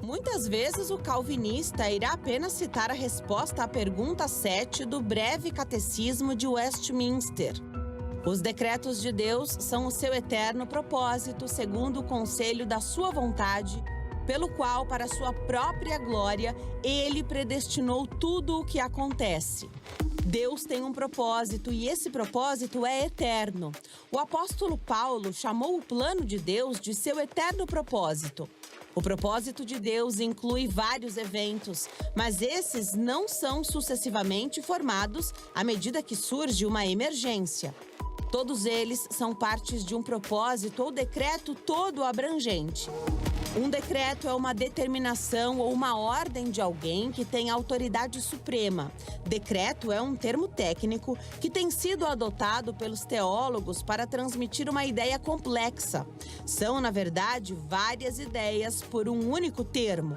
Muitas vezes o calvinista irá apenas citar a resposta à pergunta 7 do breve catecismo de Westminster. Os decretos de Deus são o seu eterno propósito, segundo o conselho da sua vontade, pelo qual, para sua própria glória, ele predestinou tudo o que acontece. Deus tem um propósito e esse propósito é eterno. O apóstolo Paulo chamou o plano de Deus de seu eterno propósito. O propósito de Deus inclui vários eventos, mas esses não são sucessivamente formados à medida que surge uma emergência. Todos eles são partes de um propósito ou decreto todo abrangente. Um decreto é uma determinação ou uma ordem de alguém que tem autoridade suprema. Decreto é um termo técnico que tem sido adotado pelos teólogos para transmitir uma ideia complexa. São, na verdade, várias ideias por um único termo.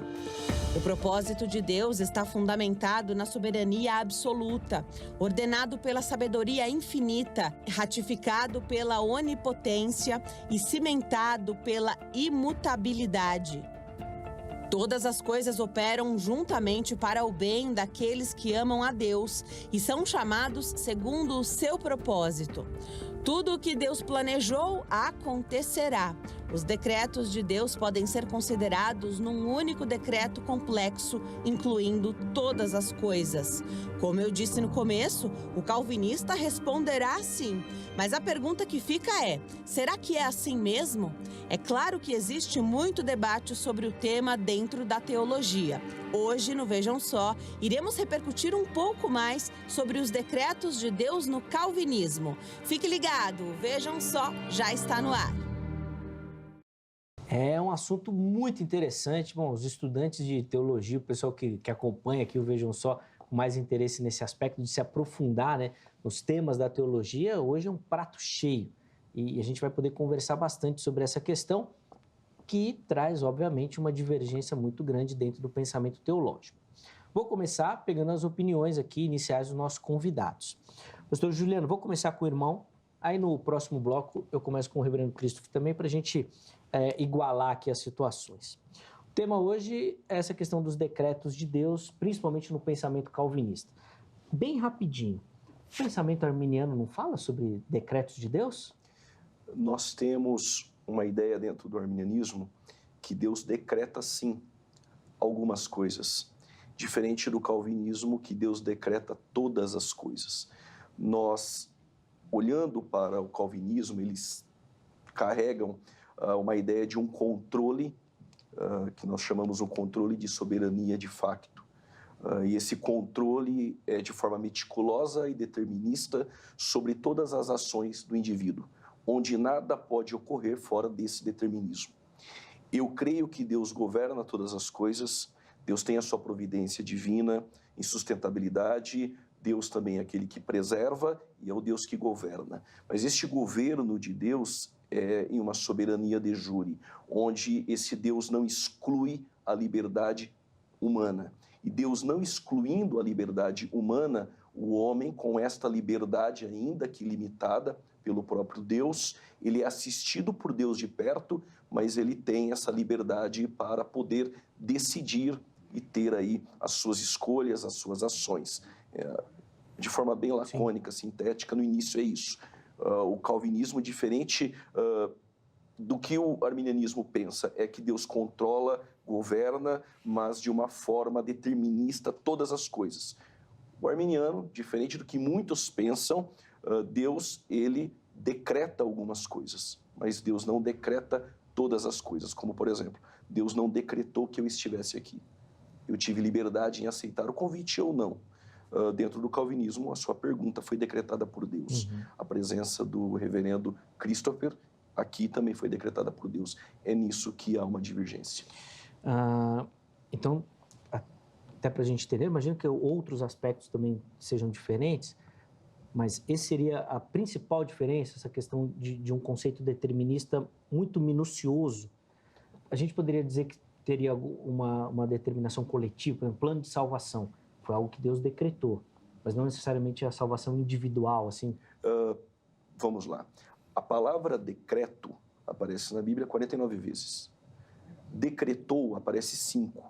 O propósito de Deus está fundamentado na soberania absoluta, ordenado pela sabedoria infinita, ratificado pela onipotência e cimentado pela imutabilidade. Todas as coisas operam juntamente para o bem daqueles que amam a Deus e são chamados segundo o seu propósito. Tudo o que Deus planejou acontecerá. Os decretos de Deus podem ser considerados num único decreto complexo, incluindo todas as coisas. Como eu disse no começo, o calvinista responderá sim. Mas a pergunta que fica é: será que é assim mesmo? É claro que existe muito debate sobre o tema dentro da teologia. Hoje, no Vejam Só, iremos repercutir um pouco mais sobre os decretos de Deus no calvinismo. Fique ligado, o Vejam Só já está no ar. É um assunto muito interessante. Bom, os estudantes de teologia, o pessoal que acompanha aqui o Vejam Só, com mais interesse nesse aspecto de se aprofundar, né, nos temas da teologia, hoje é um prato cheio. E a gente vai poder conversar bastante sobre essa questão, que traz, obviamente, uma divergência muito grande dentro do pensamento teológico. Vou começar pegando as opiniões aqui iniciais dos nossos convidados. Pastor Juliano, vou começar com o irmão, aí no próximo bloco eu começo com o reverendo Christopher também, para a gente igualar aqui as situações. O tema hoje é essa questão dos decretos de Deus, principalmente no pensamento calvinista. Bem rapidinho, o pensamento arminiano não fala sobre decretos de Deus? Nós temos uma ideia dentro do arminianismo que Deus decreta sim algumas coisas, diferente do calvinismo que Deus decreta todas as coisas. Nós, olhando para o calvinismo, eles carregam uma ideia de um controle, que nós chamamos o controle de soberania de facto. E esse controle é de forma meticulosa e determinista sobre todas as ações do indivíduo, onde nada pode ocorrer fora desse determinismo. Eu creio que Deus governa todas as coisas, Deus tem a sua providência divina em sustentabilidade, Deus também é aquele que preserva e é o Deus que governa. Mas este governo de Deus é em uma soberania de jure, onde esse Deus não exclui a liberdade humana. E Deus não excluindo a liberdade humana, o homem, com esta liberdade ainda que limitada pelo próprio Deus, ele é assistido por Deus de perto, mas ele tem essa liberdade para poder decidir e ter aí as suas escolhas, as suas ações. De forma bem lacônica, sintética, no início é isso. O calvinismo, diferente do que o arminianismo pensa, é que Deus controla, governa, mas de uma forma determinista todas as coisas. O arminiano, diferente do que muitos pensam, Deus, ele decreta algumas coisas, mas Deus não decreta todas as coisas, como, por exemplo, Deus não decretou que eu estivesse aqui. Eu tive liberdade em aceitar o convite ou não. Dentro do calvinismo, a sua pergunta foi decretada por Deus. A presença do reverendo Christopher aqui também foi decretada por Deus. É nisso que há uma divergência. Então, até para a gente entender, imagino que outros aspectos também sejam diferentes, mas esse seria a principal diferença, essa questão de um conceito determinista muito minucioso. A gente poderia dizer que teria uma determinação coletiva, por exemplo, plano de salvação. Foi algo que Deus decretou, mas não necessariamente a salvação individual, assim. Vamos lá. A palavra decreto aparece na Bíblia 49 vezes. Decretou aparece 5.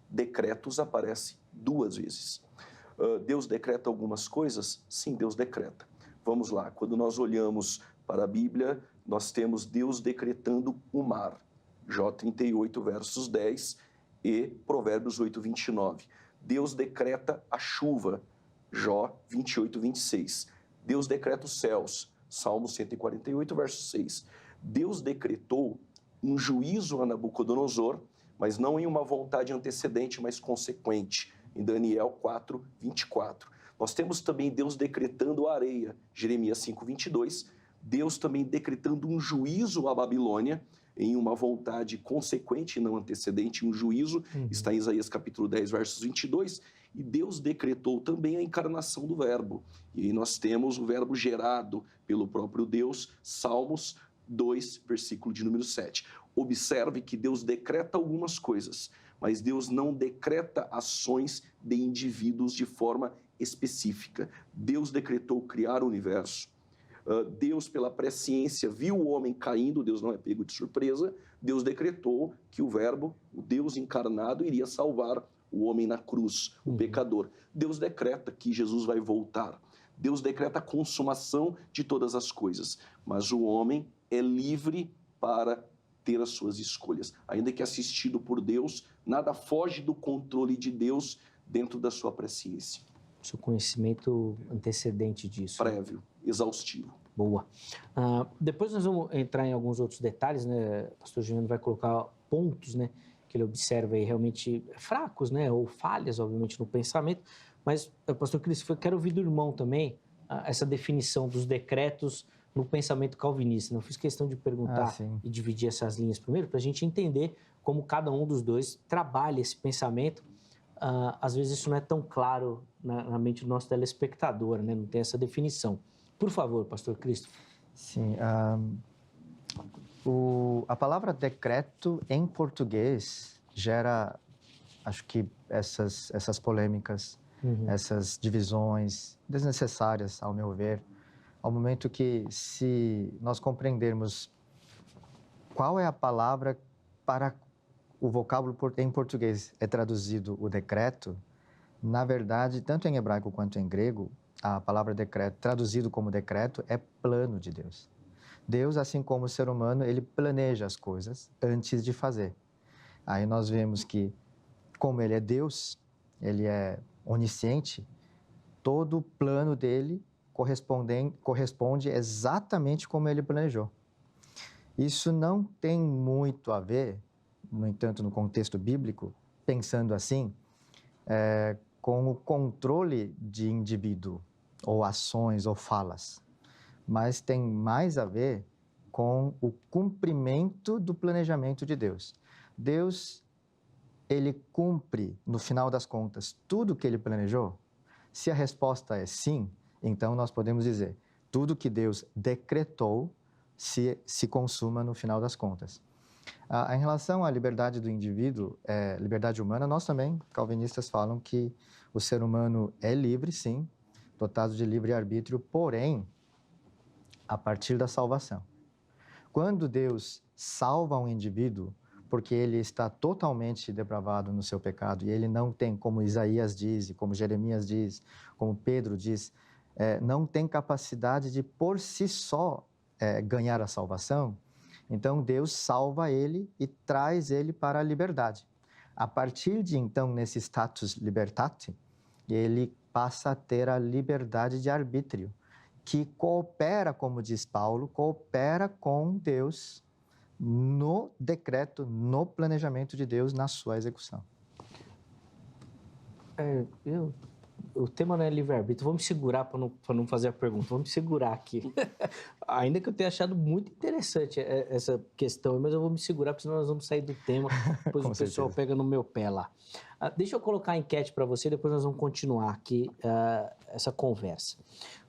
Decretos aparece 2 vezes. Deus decreta algumas coisas? Sim, Deus decreta. Vamos lá, quando nós olhamos para a Bíblia, nós temos Deus decretando o mar. Jó 38, versos 10 e Provérbios 8, 29. Deus decreta a chuva. Jó 28, 26. Deus decreta os céus. Salmo 148, verso 6. Deus decretou um juízo a Nabucodonosor, mas não em uma vontade antecedente, mas consequente. Em Daniel 4, 24. Nós temos também Deus decretando a areia. Jeremias 5, 22. Deus também decretando um juízo à Babilônia, em uma vontade consequente e não antecedente, um juízo, está em Isaías capítulo 10, versos 22, e Deus decretou também a encarnação do Verbo. E aí nós temos o Verbo gerado pelo próprio Deus, Salmos 2, versículo de número 7. Observe que Deus decreta algumas coisas, mas Deus não decreta ações de indivíduos de forma específica. Deus decretou criar o universo. Deus, pela presciência, viu o homem caindo, Deus não é pego de surpresa, Deus decretou que o Verbo, o Deus encarnado, iria salvar o homem na cruz, o pecador. Deus decreta que Jesus vai voltar. Deus decreta a consumação de todas as coisas, mas o homem é livre para ter as suas escolhas. Ainda que assistido por Deus, nada foge do controle de Deus dentro da sua presciência. Seu conhecimento antecedente disso. Prévio, exaustivo. Boa. Depois nós vamos entrar em alguns outros detalhes, né? O pastor Juliano vai colocar pontos, né, que ele observa aí realmente fracos, né, ou falhas, obviamente, no pensamento. Mas, pastor Cris, eu quero ouvir do irmão também essa definição dos decretos no pensamento calvinista. Eu fiz questão de perguntar e dividir essas linhas primeiro, para a gente entender como cada um dos dois trabalha esse pensamento. Às vezes isso não é tão claro na mente do nosso telespectador, né? Não tem essa definição. Por favor, pastor Cristo. Sim, a palavra decreto em português gera, acho que essas polêmicas, essas divisões desnecessárias, ao meu ver, ao momento que, se nós compreendermos qual é a palavra para o vocábulo em português é traduzido o decreto, na verdade, tanto em hebraico quanto em grego, a palavra decreto, traduzido como decreto, é plano de Deus. Deus, assim como o ser humano, ele planeja as coisas antes de fazer. Aí nós vemos que, como ele é Deus, ele é onisciente, todo o plano dele corresponde exatamente como ele planejou. Isso não tem muito a ver, no entanto, no contexto bíblico, pensando assim, com o controle de indivíduo, ou ações, ou falas, mas tem mais a ver com o cumprimento do planejamento de Deus. Deus, ele cumpre, no final das contas, tudo o que ele planejou? Se a resposta é sim, então nós podemos dizer, tudo que Deus decretou se consuma no final das contas. Em relação à liberdade do indivíduo, liberdade humana, nós também, calvinistas, falam que o ser humano é livre, sim, dotado de livre-arbítrio, porém, a partir da salvação. Quando Deus salva um indivíduo, porque ele está totalmente depravado no seu pecado, e ele não tem, como Isaías diz, e como Jeremias diz, como Pedro diz, não tem capacidade de, por si só, ganhar a salvação, então Deus salva ele e traz ele para a liberdade. A partir de então, nesse status libertate, ele passa a ter a liberdade de arbítrio, que coopera, como diz Paulo, coopera com Deus no decreto, no planejamento de Deus, na sua execução. O tema não é livre-arbítrio. Vou me segurar para não fazer a pergunta. Vou me segurar aqui. Ainda que eu tenha achado muito interessante essa questão, mas eu vou me segurar, porque senão nós vamos sair do tema. Depois o pessoal pega no meu pé lá. Deixa eu colocar a enquete para você, depois nós vamos continuar aqui essa conversa.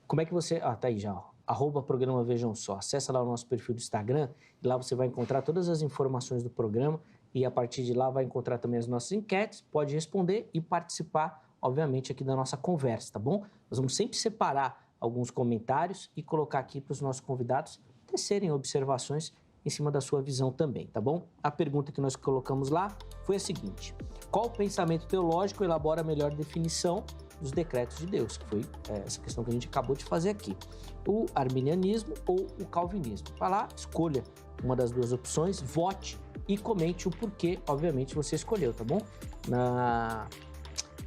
Como é que você... tá aí já, ó. @programa Vejam Só. Acessa lá o nosso perfil do Instagram e lá você vai encontrar todas as informações do programa e a partir de lá vai encontrar também as nossas enquetes, pode responder e participar, obviamente, aqui da nossa conversa, tá bom? Nós vamos sempre separar alguns comentários e colocar aqui para os nossos convidados tecerem observações em cima da sua visão também, tá bom? A pergunta que nós colocamos lá foi a seguinte: qual pensamento teológico elabora a melhor definição dos decretos de Deus? Que foi essa questão que a gente acabou de fazer aqui. O arminianismo ou o calvinismo? Vai lá, escolha uma das duas opções, vote e comente o porquê, obviamente, você escolheu, tá bom?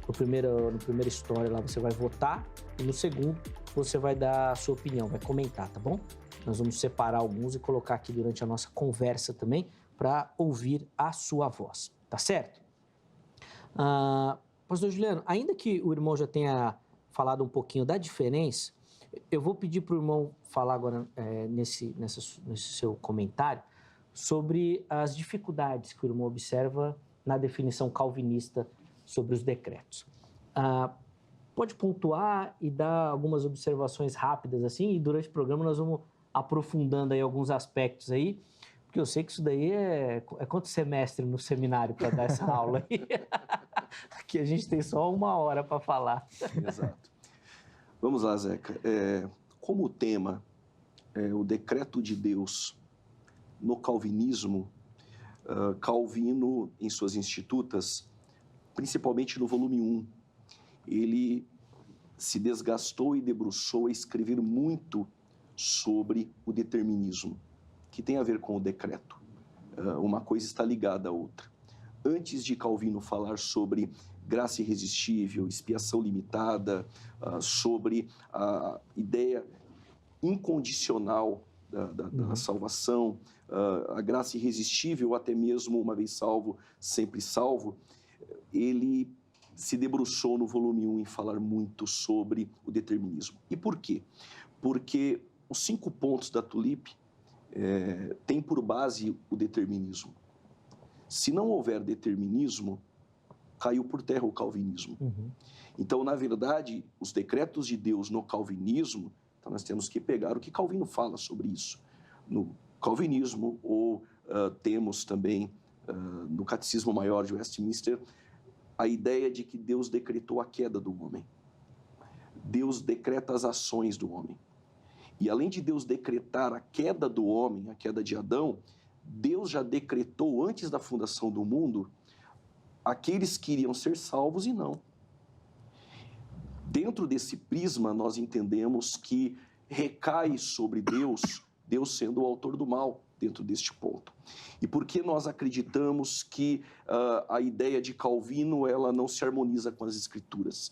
No primeiro story lá você vai votar e no segundo você vai dar a sua opinião, vai comentar, tá bom? Nós vamos separar alguns e colocar aqui durante a nossa conversa também para ouvir a sua voz, tá certo? Pastor Juliano, ainda que o irmão já tenha falado um pouquinho da diferença, eu vou pedir para o irmão falar agora nesse seu comentário sobre as dificuldades que o irmão observa na definição calvinista sobre os decretos. Pode pontuar e dar algumas observações rápidas assim, e durante o programa nós vamos aprofundando aí alguns aspectos aí, porque eu sei que isso daí é quanto semestre no seminário para dar essa aula aí? Aqui a gente tem só 1 hora para falar. Exato. Vamos lá, Zeca. Como o tema é o decreto de Deus no calvinismo, Calvino, em suas Institutas, principalmente no volume 1, ele se desgastou e debruçou a escrever muito sobre o determinismo, que tem a ver com o decreto. Uma coisa está ligada à outra. Antes de Calvino falar sobre graça irresistível, expiação limitada, sobre a ideia incondicional da salvação, a graça irresistível, até mesmo uma vez salvo, sempre salvo, ele se debruçou no volume 1 em falar muito sobre o determinismo. E por quê? Porque os 5 pontos da Tulip têm por base o determinismo. Se não houver determinismo, caiu por terra o calvinismo. Então, na verdade, os decretos de Deus no calvinismo, então nós temos que pegar o que Calvino fala sobre isso. No calvinismo, ou temos também no Catecismo Maior de Westminster, a ideia de que Deus decretou a queda do homem. Deus decreta as ações do homem. E além de Deus decretar a queda do homem, a queda de Adão, Deus já decretou antes da fundação do mundo aqueles que iriam ser salvos e não. Dentro desse prisma, nós entendemos que recai sobre Deus, Deus sendo o autor do mal dentro deste ponto. E por que nós acreditamos que a ideia de Calvino ela não se harmoniza com as Escrituras?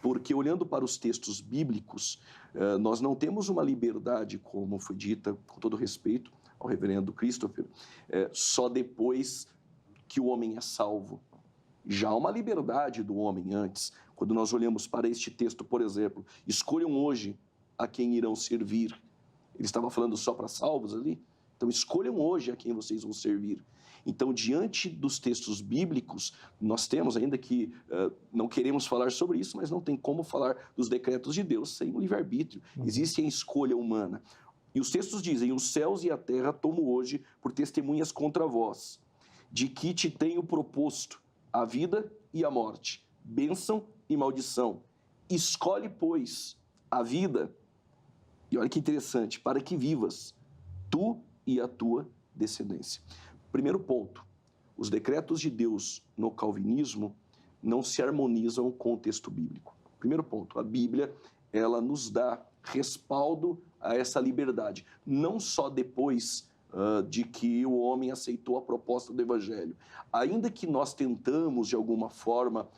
Porque olhando para os textos bíblicos, nós não temos uma liberdade, como foi dita, com todo respeito ao reverendo Christopher, só depois que o homem é salvo. Já há uma liberdade do homem antes. Quando nós olhamos para este texto, por exemplo, escolham hoje a quem irão servir. Ele estava falando só para salvos ali? Então, escolham hoje a quem vocês vão servir. Então, diante dos textos bíblicos, nós temos, ainda que não queremos falar sobre isso, mas não tem como falar dos decretos de Deus sem o livre-arbítrio. Existe a escolha humana. E os textos dizem, os céus e a terra tomo hoje por testemunhas contra vós, de que te tenho proposto a vida e a morte, bênção e maldição. Escolhe, pois, a vida, e olha que interessante, para que vivas, tu e a tua descendência. Primeiro ponto, os decretos de Deus no calvinismo não se harmonizam com o texto bíblico. Primeiro ponto, a Bíblia, ela nos dá respaldo a essa liberdade, não só depois de que o homem aceitou a proposta do Evangelho. Ainda que nós tentamos, de alguma forma,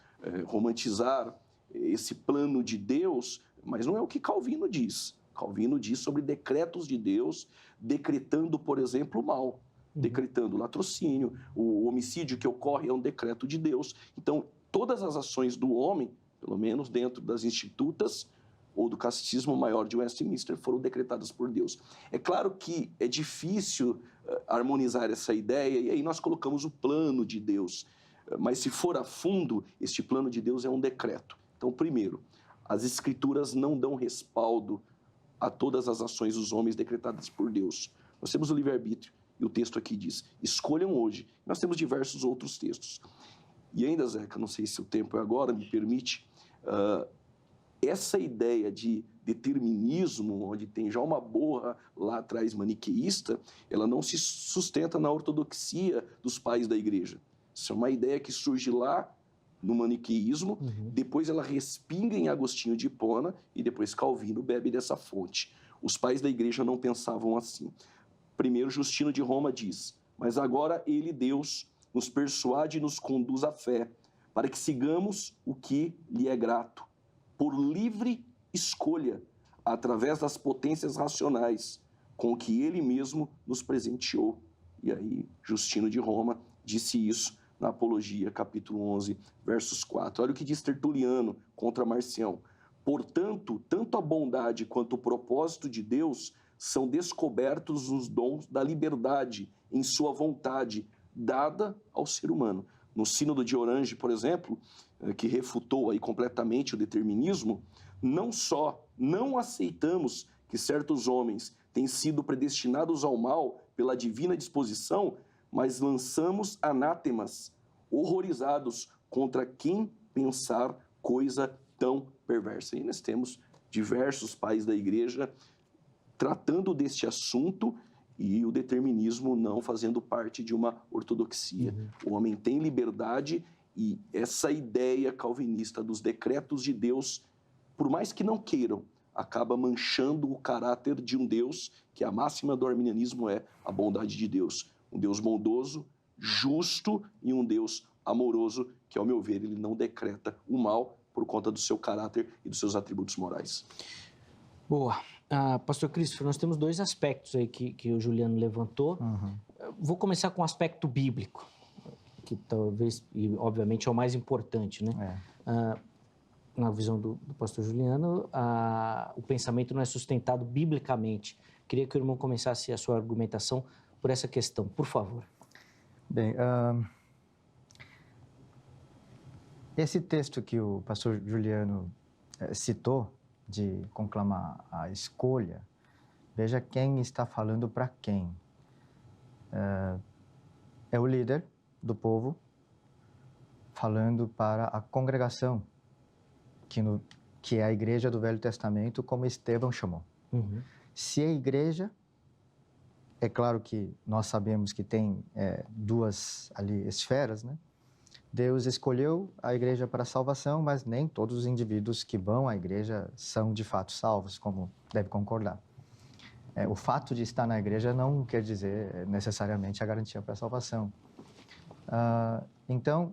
romantizar esse plano de Deus, mas não é o que Calvino diz. Calvino diz sobre decretos de Deus, decretando, por exemplo, o mal, decretando o latrocínio, o homicídio que ocorre é um decreto de Deus. Então, todas as ações do homem, pelo menos dentro das Institutas ou do Catecismo Maior de Westminster, foram decretadas por Deus. É claro que é difícil harmonizar essa ideia, e aí nós colocamos o plano de Deus. Mas se for a fundo, este plano de Deus é um decreto. Então, primeiro, as Escrituras não dão respaldo a todas as ações dos homens decretadas por Deus. Nós temos o livre-arbítrio, e o texto aqui diz, escolham hoje. Nós temos diversos outros textos. E ainda, Zeca, não sei se o tempo é agora, me permite, essa ideia de determinismo, onde tem já uma borra lá atrás maniqueísta, ela não se sustenta na ortodoxia dos pais da igreja. Isso é uma ideia que surge lá no maniqueísmo, depois ela respinga em Agostinho de Hipona e depois Calvino bebe dessa fonte. Os pais da igreja não pensavam assim. Primeiro, Justino de Roma diz: mas agora ele, Deus, nos persuade e nos conduz à fé, para que sigamos o que lhe é grato, por livre escolha, através das potências racionais, com que ele mesmo nos presenteou. E aí, Justino de Roma disse isso na Apologia, capítulo 11, versos 4. Olha o que diz Tertuliano contra Marcião. Portanto, tanto a bondade quanto o propósito de Deus são descobertos nos dons da liberdade em sua vontade, dada ao ser humano. No Sínodo de Orange, por exemplo, que refutou aí completamente o determinismo, não só não aceitamos que certos homens têm sido predestinados ao mal pela divina disposição, mas lançamos anátemas, horrorizados contra quem pensar coisa tão perversa. E nós temos diversos pais da igreja tratando deste assunto e o determinismo não fazendo parte de uma ortodoxia. O homem tem liberdade e essa ideia calvinista dos decretos de Deus, por mais que não queiram, acaba manchando o caráter de um Deus que a máxima do arminianismo é a bondade de Deus. Um Deus bondoso, justo e um Deus amoroso, que, ao meu ver, ele não decreta o mal por conta do seu caráter e dos seus atributos morais. Boa. Pastor Christopher, nós temos dois aspectos aí que o Juliano levantou. Vou começar com o aspecto bíblico, que talvez, e obviamente, é o mais importante, né? Na visão do pastor Juliano, o pensamento não é sustentado biblicamente. Queria que o irmão começasse a sua argumentação por essa questão, por favor. Bem, esse texto que o pastor Juliano citou, de conclamar a escolha, veja quem está falando para quem. É o líder do povo falando para a congregação, que é a igreja do Velho Testamento, como Estevão chamou. Se a igreja, é claro que nós sabemos que tem duas ali esferas, né? Deus escolheu a igreja para a salvação, mas nem todos os indivíduos que vão à igreja são de fato salvos, como deve concordar. O fato de estar na igreja não quer dizer necessariamente a garantia para a salvação. Então,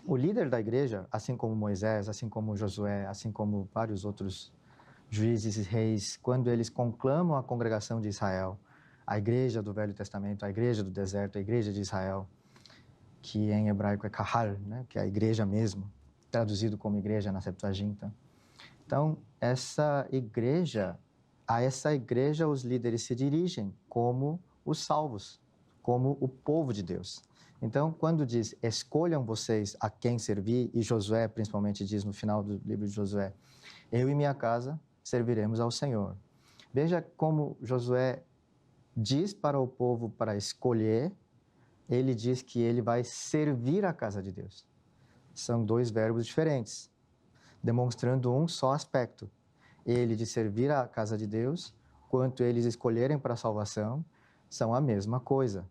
o líder da igreja, assim como Moisés, assim como Josué, assim como vários outros juízes e reis, quando eles conclamam a congregação de Israel, a igreja do Velho Testamento, a igreja do deserto, a igreja de Israel, que em hebraico é kahal, né? Que é a igreja mesmo, traduzido como igreja na Septuaginta. Então, a essa igreja os líderes se dirigem como os salvos, como o povo de Deus. Então, quando diz, escolham vocês a quem servir, e Josué principalmente diz no final do livro de Josué, eu e minha casa serviremos ao Senhor. Veja como Josué diz para o povo para escolher, ele diz que ele vai servir a casa de Deus. São dois verbos diferentes, demonstrando um só aspecto. Ele de servir a casa de Deus, quanto eles escolherem para a salvação, são a mesma coisa.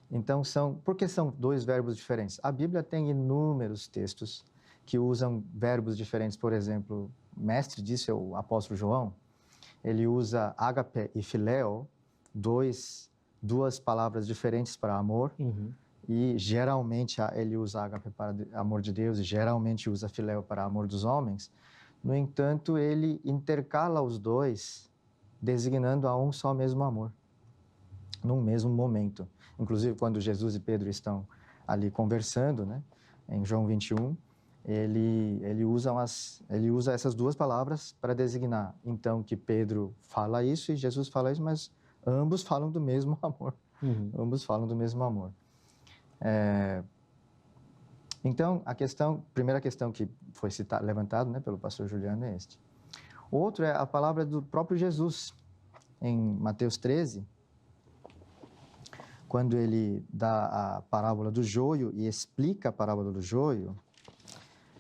Então, por que são dois verbos diferentes? A Bíblia tem inúmeros textos que usam verbos diferentes. Por exemplo, o mestre disso é o apóstolo João. Ele usa ágape e filéu, duas palavras diferentes para amor, e geralmente ele usa ágape para amor de Deus e geralmente usa filéu para amor dos homens. No entanto, ele intercala os dois, designando a um só mesmo amor, num mesmo momento. Inclusive, quando Jesus e Pedro estão ali conversando, né, em João 21, ele usa essas duas palavras para designar, então, que Pedro fala isso e Jesus fala isso, mas ambos falam do mesmo amor. Ambos falam do mesmo amor. Então, primeira questão que foi levantada, né, pelo pastor Juliano é este. Outro é a palavra do próprio Jesus, em Mateus 13, quando ele dá a parábola do joio e explica a parábola do joio,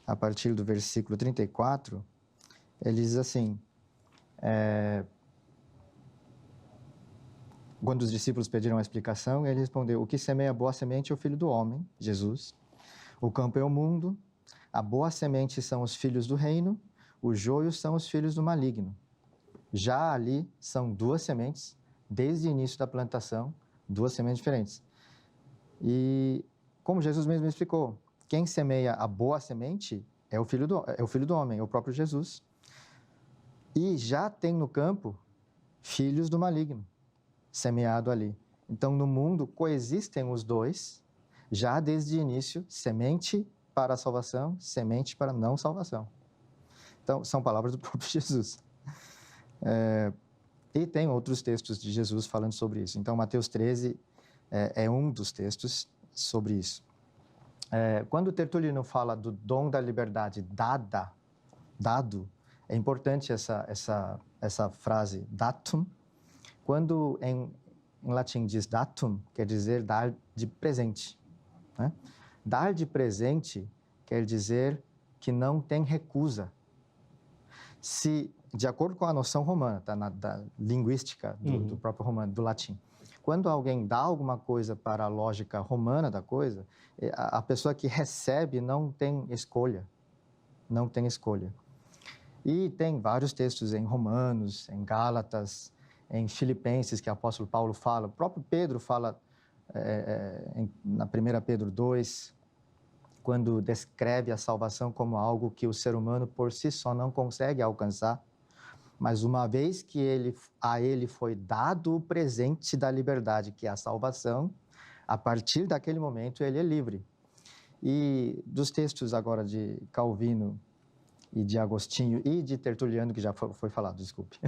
a partir do versículo 34, Ele diz assim, quando os discípulos pediram a explicação, ele respondeu, o que semeia a boa semente é o Filho do Homem, Jesus. O campo é o mundo, a boa semente são os filhos do reino, os joios são os filhos do maligno. Já ali são duas sementes, desde o início da plantação, duas sementes diferentes. E como Jesus mesmo explicou, quem semeia a boa semente é o Filho do Homem, é o próprio Jesus. E já tem no campo filhos do maligno, semeado ali. Então, no mundo coexistem os dois, já desde o início, semente para a salvação, semente para a não salvação. Então, são palavras do próprio Jesus. E tem outros textos de Jesus falando sobre isso. Então, Mateus 13 é um dos textos sobre isso. Quando Tertuliano fala do dom da liberdade dado, é importante essa frase, datum. Quando em latim diz datum, quer dizer dar de presente. Né? Dar de presente quer dizer que não tem recusa. Se, de acordo com a noção romana, tá, da linguística do próprio romano, do latim, quando alguém dá alguma coisa para a lógica romana da coisa, a pessoa que recebe não tem escolha. Não tem escolha. E tem vários textos em Romanos, em Gálatas, em Filipenses, que o apóstolo Paulo fala. O próprio Pedro fala na 1 Pedro 2, quando descreve a salvação como algo que o ser humano por si só não consegue alcançar. Mas uma vez que a ele foi dado o presente da liberdade, que é a salvação, a partir daquele momento ele é livre. E dos textos agora de Calvino e de Agostinho e de Tertuliano, que já foi falado, desculpe,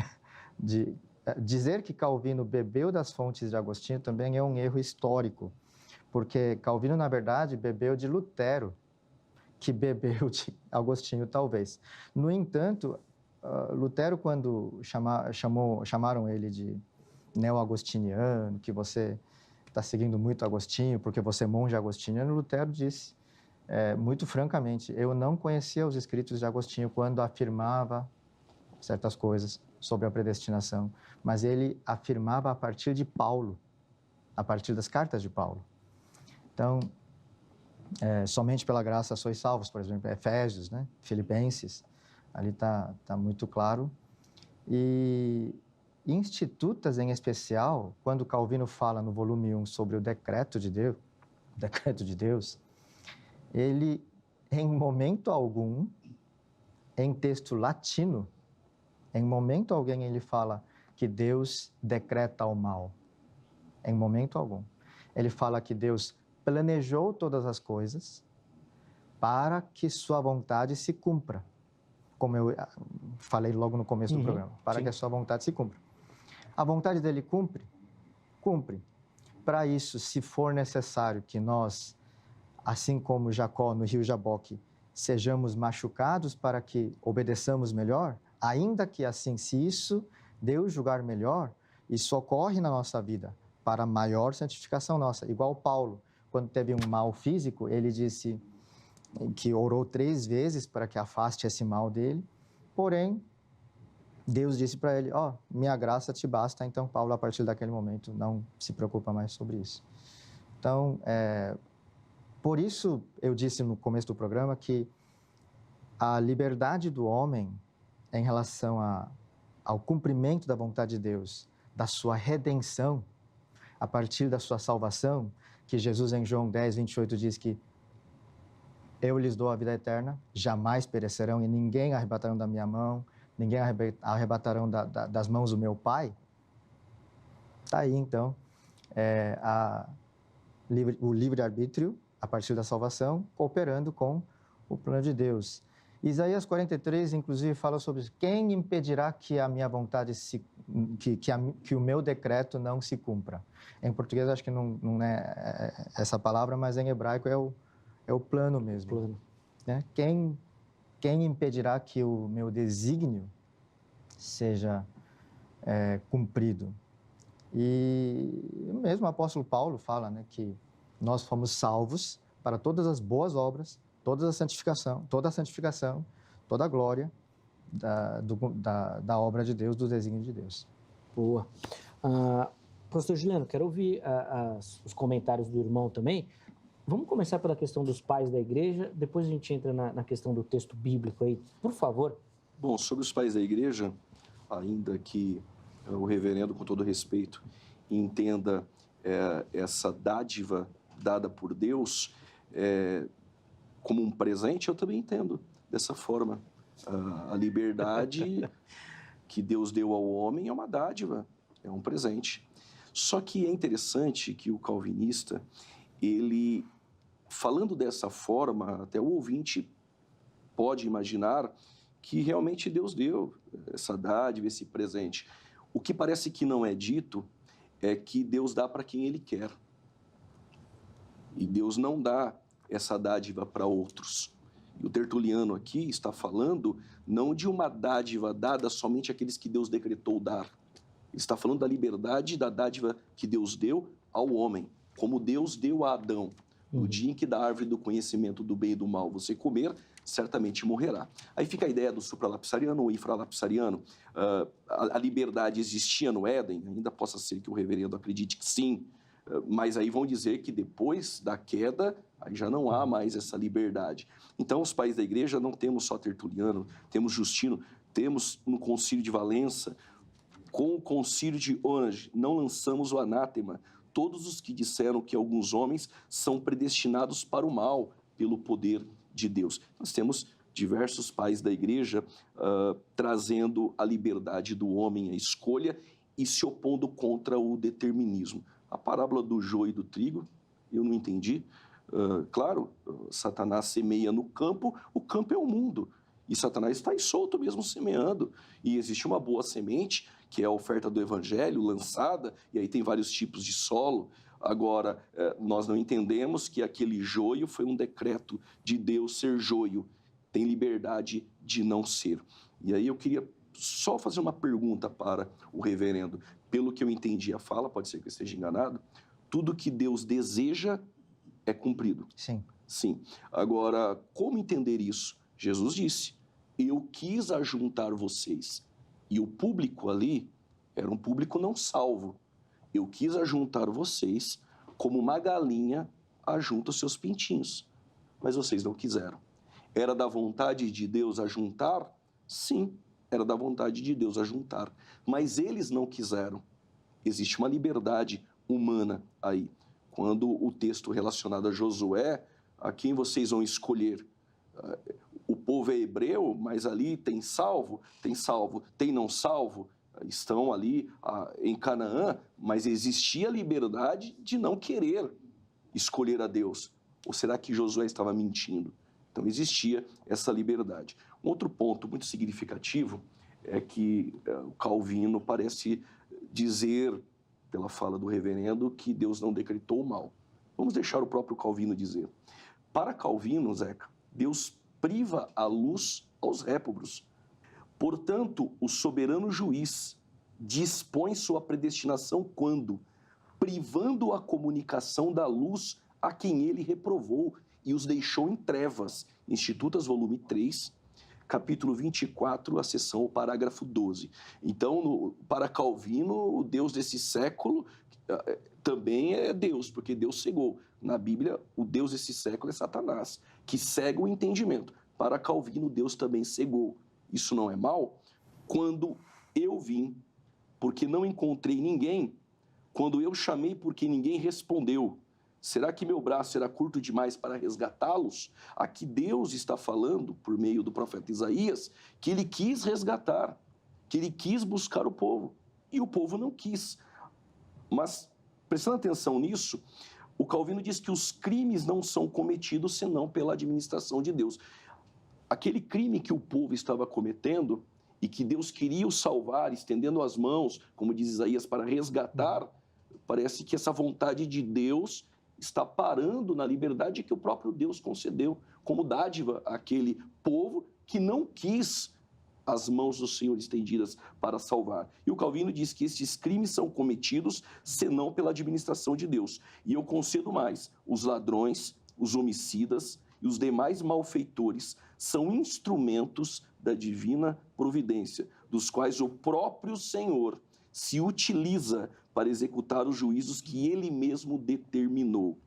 dizer que Calvino bebeu das fontes de Agostinho também é um erro histórico, porque Calvino, na verdade, bebeu de Lutero, que bebeu de Agostinho, talvez. No entanto, Lutero, quando chamaram ele de neo-agostiniano, que você está seguindo muito Agostinho, porque você é monge agostiniano, Lutero disse, muito francamente, eu não conhecia os escritos de Agostinho quando afirmava certas coisas sobre a predestinação, mas ele afirmava a partir de Paulo, a partir das cartas de Paulo. Então, somente pela graça sois salvos, por exemplo, Efésios, né? Filipenses, ali está muito claro. E Institutas, em especial, quando Calvino fala no volume 1 sobre o decreto de Deus, ele, em momento algum, em texto latino, em momento algum ele fala que Deus decreta o mal. Em momento algum. Ele fala que Deus planejou todas as coisas para que sua vontade se cumpra. Como eu falei logo no começo do programa, para que a sua vontade se cumpra. A vontade dele cumpre? Cumpre. Para isso, se for necessário que nós, assim como Jacó no rio Jaboque, sejamos machucados para que obedeçamos melhor, ainda que assim, se isso Deus julgar melhor, isso ocorre na nossa vida para maior santificação nossa. Igual Paulo, quando teve um mal físico, ele disse que orou 3 vezes para que afaste esse mal dele, porém, Deus disse para ele, minha graça te basta, então Paulo, a partir daquele momento, não se preocupa mais sobre isso. Então, por isso eu disse no começo do programa que a liberdade do homem em relação ao cumprimento da vontade de Deus, da sua redenção, a partir da sua salvação, que Jesus em João 10, 28 diz que eu lhes dou a vida eterna, jamais perecerão e ninguém arrebatarão da minha mão, ninguém arrebatarão das mãos do meu Pai. Está aí, então, o livre-arbítrio, a partir da salvação, cooperando com o plano de Deus. Isaías 43, inclusive, fala sobre isso. Quem impedirá que a minha vontade, que o meu decreto não se cumpra? Em português, acho que não é essa palavra, mas em hebraico é o plano mesmo. Plano. Né? Quem impedirá que o meu desígnio seja cumprido? E mesmo o apóstolo Paulo fala, né, que nós fomos salvos para todas as boas obras, toda a santificação, toda a glória, da obra de Deus, do desígnio de Deus. Boa. Pastor Juliano, quero ouvir os comentários do irmão também. Vamos começar pela questão dos pais da igreja, depois a gente entra na questão do texto bíblico aí, por favor. Bom, sobre os pais da igreja, ainda que o reverendo, com todo respeito, entenda essa dádiva dada por Deus como um presente, eu também entendo dessa forma. A liberdade que Deus deu ao homem é uma dádiva, é um presente. Só que é interessante que o calvinista, ele, falando dessa forma, até o ouvinte pode imaginar que realmente Deus deu essa dádiva, esse presente. O que parece que não é dito é que Deus dá para quem Ele quer. E Deus não dá essa dádiva para outros. E o Tertuliano aqui está falando não de uma dádiva dada somente àqueles que Deus decretou dar. Ele está falando da liberdade, da dádiva que Deus deu ao homem, como Deus deu a Adão. No dia em que da árvore do conhecimento do bem e do mal você comer, certamente morrerá. Aí fica a ideia do supralapsariano ou infralapsariano. A liberdade existia no Éden, ainda possa ser que o reverendo acredite que sim, mas aí vão dizer que depois da queda, aí já não há mais essa liberdade. Então, os pais da igreja não temos só Tertuliano, temos Justino, temos no Concílio de Valença, com o Concílio de Orange, não lançamos o anátema. Todos os que disseram que alguns homens são predestinados para o mal pelo poder de Deus. Nós temos diversos pais da igreja trazendo a liberdade do homem, a escolha, e se opondo contra o determinismo. A parábola do joio e do trigo, eu não entendi. Claro, Satanás semeia no campo, o campo é o mundo. E Satanás está aí solto mesmo semeando. E existe uma boa semente, que é a oferta do evangelho lançada, e aí tem vários tipos de solo. Agora, nós não entendemos que aquele joio foi um decreto de Deus ser joio. Tem liberdade de não ser. E aí eu queria só fazer uma pergunta para o reverendo. Pelo que eu entendi a fala, pode ser que eu esteja enganado, tudo que Deus deseja é cumprido. Sim. Sim. Agora, como entender isso? Jesus disse, eu quis ajuntar vocês. E o público ali era um público não salvo. Eu quis ajuntar vocês como uma galinha ajunta os seus pintinhos. Mas vocês não quiseram. Era da vontade de Deus ajuntar? Sim, era da vontade de Deus ajuntar. Mas eles não quiseram. Existe uma liberdade humana aí. Quando o texto relacionado a Josué, a quem vocês vão escolher? O povo é hebreu, mas ali tem salvo, tem não salvo. Estão ali em Canaã, mas existia a liberdade de não querer escolher a Deus. Ou será que Josué estava mentindo? Então existia essa liberdade. Um outro ponto muito significativo é que o Calvino parece dizer, pela fala do reverendo, que Deus não decretou o mal. Vamos deixar o próprio Calvino dizer. Para Calvino, Zeca, Deus priva a luz aos réprobos. Portanto, o soberano juiz dispõe sua predestinação quando? Privando a comunicação da luz a quem ele reprovou e os deixou em trevas. Institutas, volume 3, capítulo 24, a seção, o parágrafo 12. Então, para Calvino, o Deus desse século também é Deus, porque Deus cegou. Na Bíblia, o Deus desse século é Satanás, que cega o entendimento. Para Calvino, Deus também cegou. Isso não é mal? Quando eu vim, porque não encontrei ninguém, quando eu chamei, porque ninguém respondeu, será que meu braço era curto demais para resgatá-los? Aqui Deus está falando, por meio do profeta Isaías, que ele quis resgatar, que ele quis buscar o povo, e o povo não quis. Mas, prestando atenção nisso, o Calvino diz que os crimes não são cometidos senão pela administração de Deus. Aquele crime que o povo estava cometendo e que Deus queria o salvar, estendendo as mãos, como diz Isaías, para resgatar, parece que essa vontade de Deus está parando na liberdade que o próprio Deus concedeu como dádiva àquele povo que não quis as mãos do Senhor estendidas para salvar. E o Calvino diz que esses crimes são cometidos senão pela administração de Deus. E eu concedo mais, os ladrões, os homicidas e os demais malfeitores são instrumentos da divina providência, dos quais o próprio Senhor se utiliza para executar os juízos que ele mesmo determinou.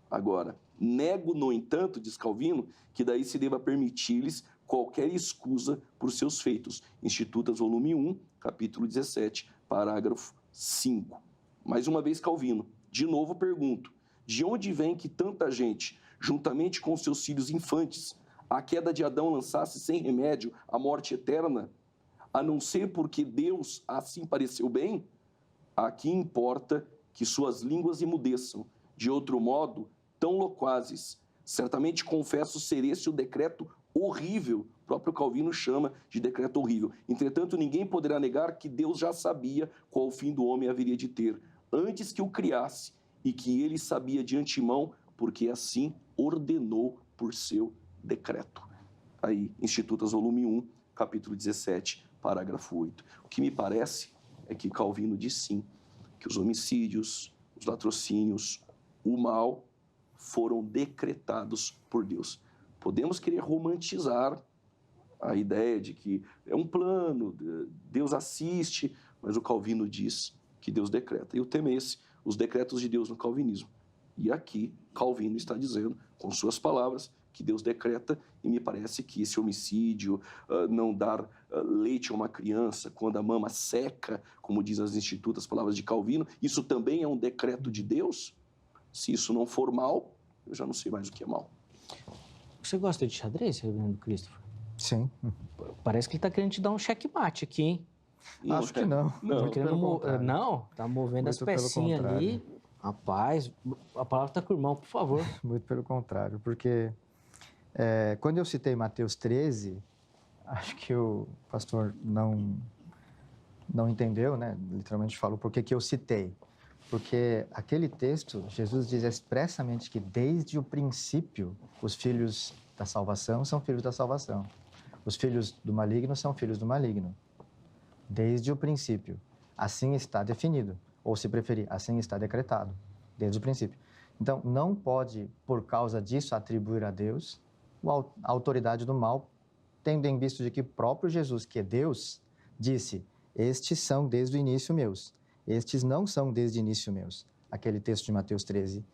Agora, nego, no entanto, diz Calvino, que daí se deva permitir-lhes qualquer escusa por seus feitos. Institutas, volume 1, capítulo 17, parágrafo 5. Mais uma vez, Calvino, de novo pergunto, de onde vem que tanta gente, juntamente com seus filhos infantes, a queda de Adão lançasse sem remédio a morte eterna, a não ser porque Deus assim pareceu bem? Aqui importa que suas línguas emudeçam, de outro modo, tão loquazes. Certamente confesso ser esse o decreto horrível, o próprio Calvino chama de decreto horrível. Entretanto, ninguém poderá negar que Deus já sabia qual o fim do homem haveria de ter, antes que o criasse, e que ele sabia de antemão, porque assim ordenou por seu decreto. Aí, Institutas, volume 1, capítulo 17, parágrafo 8. O que me parece é que Calvino diz sim, que os homicídios, os latrocínios, o mal foram decretados por Deus. Podemos querer romantizar a ideia de que é um plano, Deus assiste, mas o Calvino diz que Deus decreta. E o tema é esse, os decretos de Deus no calvinismo. E aqui, Calvino está dizendo, com suas palavras, que Deus decreta, e me parece que esse homicídio, não dar leite a uma criança quando a mama seca, como diz as Institutas, palavras de Calvino, isso também é um decreto de Deus? Se isso não for mal, eu já não sei mais o que é mal. Você gosta de xadrez, Reverendo Christopher? Sim. Parece que ele está querendo te dar um checkmate aqui, hein? Acho que não. Não, Muito pelo contrário. Não? Tá movendo Muito as pelo pecinhas contrário. ali. Rapaz, a palavra tá com o irmão, por favor. Muito pelo contrário, porque quando eu citei Mateus 13, acho que o pastor não entendeu, né? Literalmente falou por que eu citei. Porque aquele texto, Jesus diz expressamente que desde o princípio os filhos da salvação são filhos da salvação. Os filhos do maligno são filhos do maligno. Desde o princípio. Assim está definido. Ou, se preferir, assim está decretado. Desde o princípio. Então, não pode, por causa disso, atribuir a Deus a autoridade do mal, tendo em vista de que o próprio Jesus, que é Deus, disse, estes são desde o início meus. Estes não são desde o início meus. Aquele texto de Mateus 13,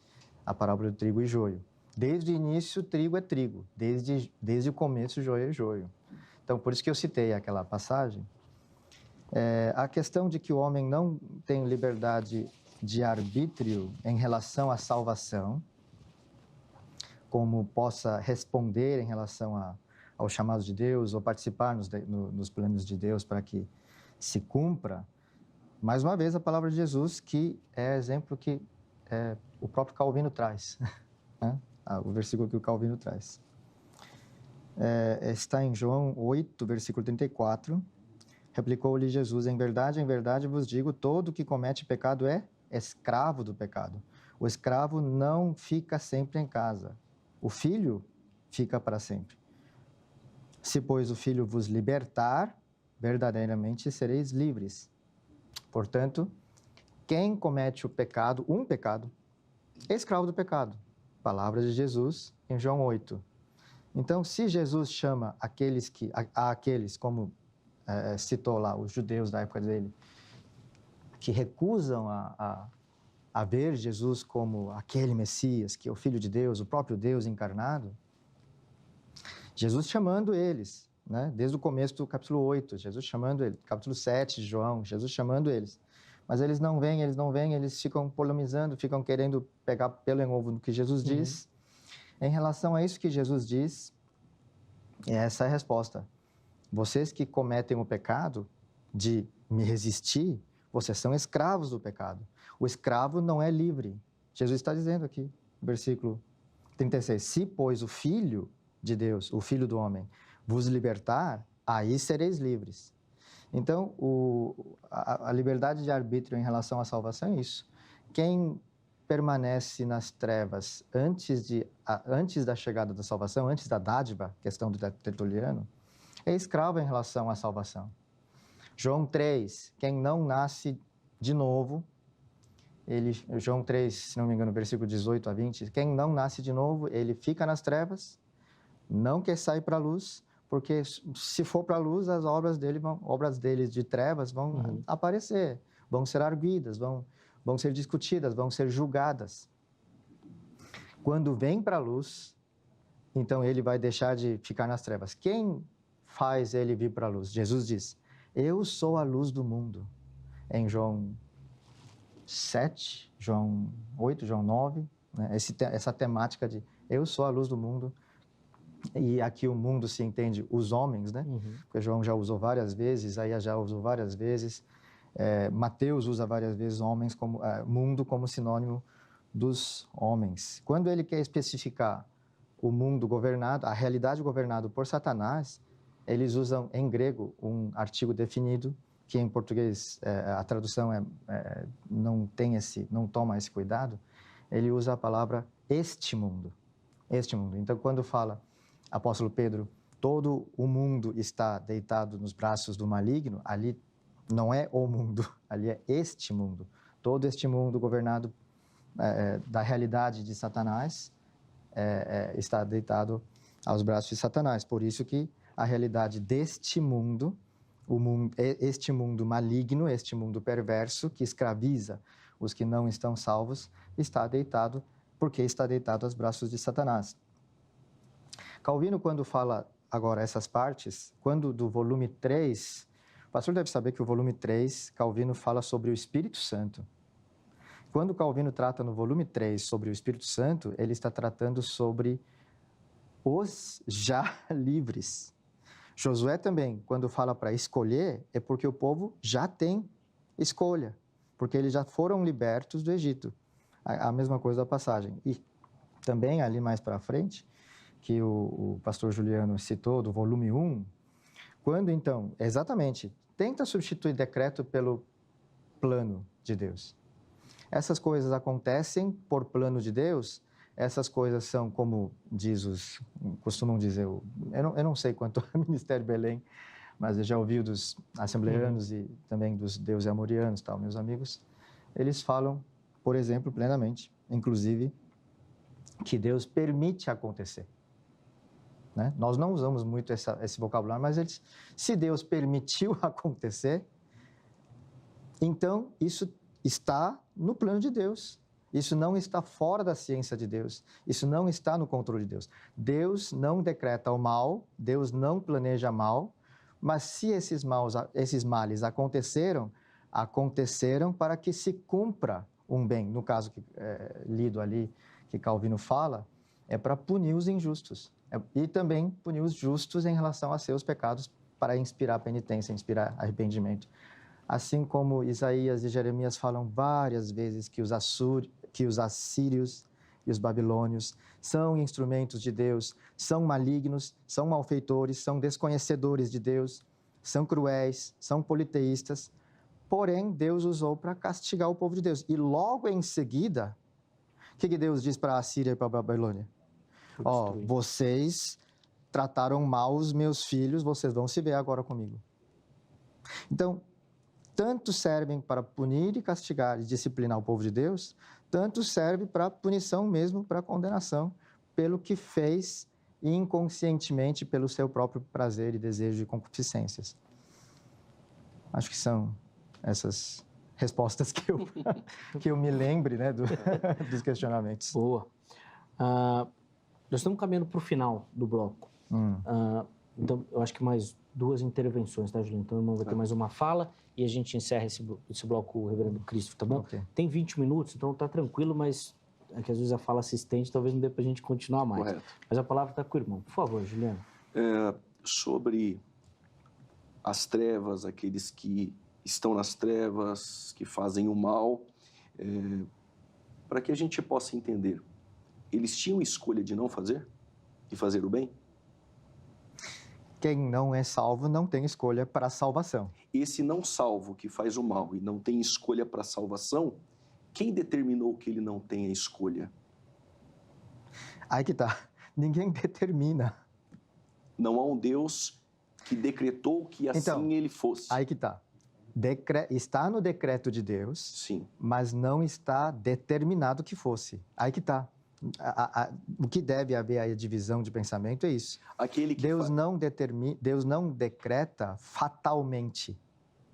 a parábola do trigo e joio. Desde o início, trigo é trigo. Desde o começo, joio é joio. Então, por isso que eu citei aquela passagem. A questão de que o homem não tem liberdade de arbítrio em relação à salvação, como possa responder em relação ao chamado de Deus ou participar nos planos de Deus para que se cumpra, mais uma vez a palavra de Jesus, que é exemplo que o próprio Calvino traz, né? O versículo que o Calvino traz. Está em João 8, versículo 34, replicou-lhe Jesus, em verdade vos digo, todo que comete pecado é escravo do pecado. O escravo não fica sempre em casa, o filho fica para sempre. Se, pois, o filho vos libertar, verdadeiramente sereis livres. Portanto, quem comete o pecado, um pecado, é escravo do pecado. Palavras de Jesus em João 8. Então, se Jesus chama aqueles como citou lá, os judeus da época dele, que recusam a ver Jesus como aquele Messias, que é o Filho de Deus, o próprio Deus encarnado, Jesus chamando eles, né? Desde o começo do capítulo 8, Jesus chamando eles, capítulo 7 de João, Jesus chamando eles. Mas eles não vêm, eles ficam polemizando, ficam querendo pegar pelo em ovo no que Jesus diz. Em relação a isso que Jesus diz, essa é a resposta. Vocês que cometem o pecado de me resistir, vocês são escravos do pecado. O escravo não é livre. Jesus está dizendo aqui, no versículo 36, se, pois, o Filho de Deus, o Filho do homem, vos libertar, aí sereis livres. Então, a liberdade de arbítrio em relação à salvação é isso. Quem permanece nas trevas antes da chegada da salvação, antes da dádiva, questão do Tertuliano, é escravo em relação à salvação. João 3, quem não nasce de novo, João 3, se não me engano, versículo 18 a 20, quem não nasce de novo, ele fica nas trevas não quer sair para a luz, porque se for para a luz, as obras dele de trevas vão aparecer, vão ser arguidas, vão ser discutidas, vão ser julgadas. Quando vem para a luz, então ele vai deixar de ficar nas trevas. Quem faz ele vir para a luz? Jesus diz, eu sou a luz do mundo. Em João 7, João 8, João 9, né? Essa temática de eu sou a luz do mundo. E aqui o mundo se entende os homens, né? Porque João já usou várias vezes, Isaías já usou várias vezes, Mateus usa várias vezes homens como mundo como sinônimo dos homens. Quando ele quer especificar o mundo governado, a realidade governada por Satanás, eles usam em grego um artigo definido, que em português a tradução não toma esse cuidado. Ele usa a palavra este mundo. Este mundo. Então, quando fala apóstolo Pedro, todo o mundo está deitado nos braços do maligno, ali não é o mundo, ali é este mundo. Todo este mundo governado da realidade de Satanás está deitado aos braços de Satanás. Por isso que a realidade deste mundo, este mundo maligno, este mundo perverso que escraviza os que não estão salvos, está deitado aos braços de Satanás. Calvino, quando fala agora essas partes, quando do volume 3, o pastor deve saber que o volume 3, Calvino fala sobre o Espírito Santo. Quando Calvino trata no volume 3 sobre o Espírito Santo, ele está tratando sobre os já livres. Josué também, quando fala para escolher, é porque o povo já tem escolha, porque eles já foram libertos do Egito. A mesma coisa da passagem. E também ali mais para frente, que o pastor Juliano citou, do volume 1, quando então, exatamente, tenta substituir decreto pelo plano de Deus. Essas coisas acontecem por plano de Deus, essas coisas são, como costumam dizer, eu não sei quanto ao Ministério Belém, mas eu já ouvi dos assembleanos e também dos deus-amorianos, meus amigos, eles falam, por exemplo, plenamente, inclusive, que Deus permite acontecer. Né? Nós não usamos muito esse vocabulário, mas se Deus permitiu acontecer, então isso está no plano de Deus. Isso não está fora da ciência de Deus. Isso não está no controle de Deus. Deus não decreta o mal, Deus não planeja mal, mas se esses males aconteceram para que se cumpra um bem. No caso lido ali, que Calvino fala, é para punir os injustos. E também punir os justos em relação a seus pecados para inspirar penitência, inspirar arrependimento. Assim como Isaías e Jeremias falam várias vezes que os assírios e os babilônios são instrumentos de Deus, são malignos, são malfeitores, são desconhecedores de Deus, são cruéis, são politeístas, porém Deus usou para castigar o povo de Deus. E logo em seguida, o que Deus diz para a Assíria e para a Babilônia? Vocês trataram mal os meus filhos, vocês vão se ver agora comigo. Então, tanto servem para punir e castigar e disciplinar o povo de Deus, tanto serve para punição mesmo, para condenação, pelo que fez inconscientemente pelo seu próprio prazer e desejo de concupiscências. Acho que são essas respostas que eu me lembre, né, dos questionamentos. Boa. Nós estamos caminhando para o final do bloco. Então, eu acho que mais 2 intervenções, tá, Juliano? Então, o irmão vai ter mais uma fala e a gente encerra esse bloco, o Reverendo Cristo, tá bom? Okay. Tem 20 minutos, então tá tranquilo, mas é que às vezes a fala assistente talvez não dê para a gente continuar mais. Correto. Mas a palavra está com o irmão. Por favor, Juliano. Sobre as trevas, aqueles que estão nas trevas, que fazem o mal, para que a gente possa entender, eles tinham escolha de não fazer e fazer o bem? Quem não é salvo não tem escolha para a salvação. Esse não salvo que faz o mal e não tem escolha para a salvação, quem determinou que ele não tenha escolha? Aí que tá. Ninguém determina. Não há um Deus que decretou que assim então, ele fosse. Aí que tá. Está no decreto de Deus, Sim. mas não está determinado que fosse. Aí que tá. O que deve haver aí a divisão de pensamento é isso. Aquele que Deus não decreta fatalmente,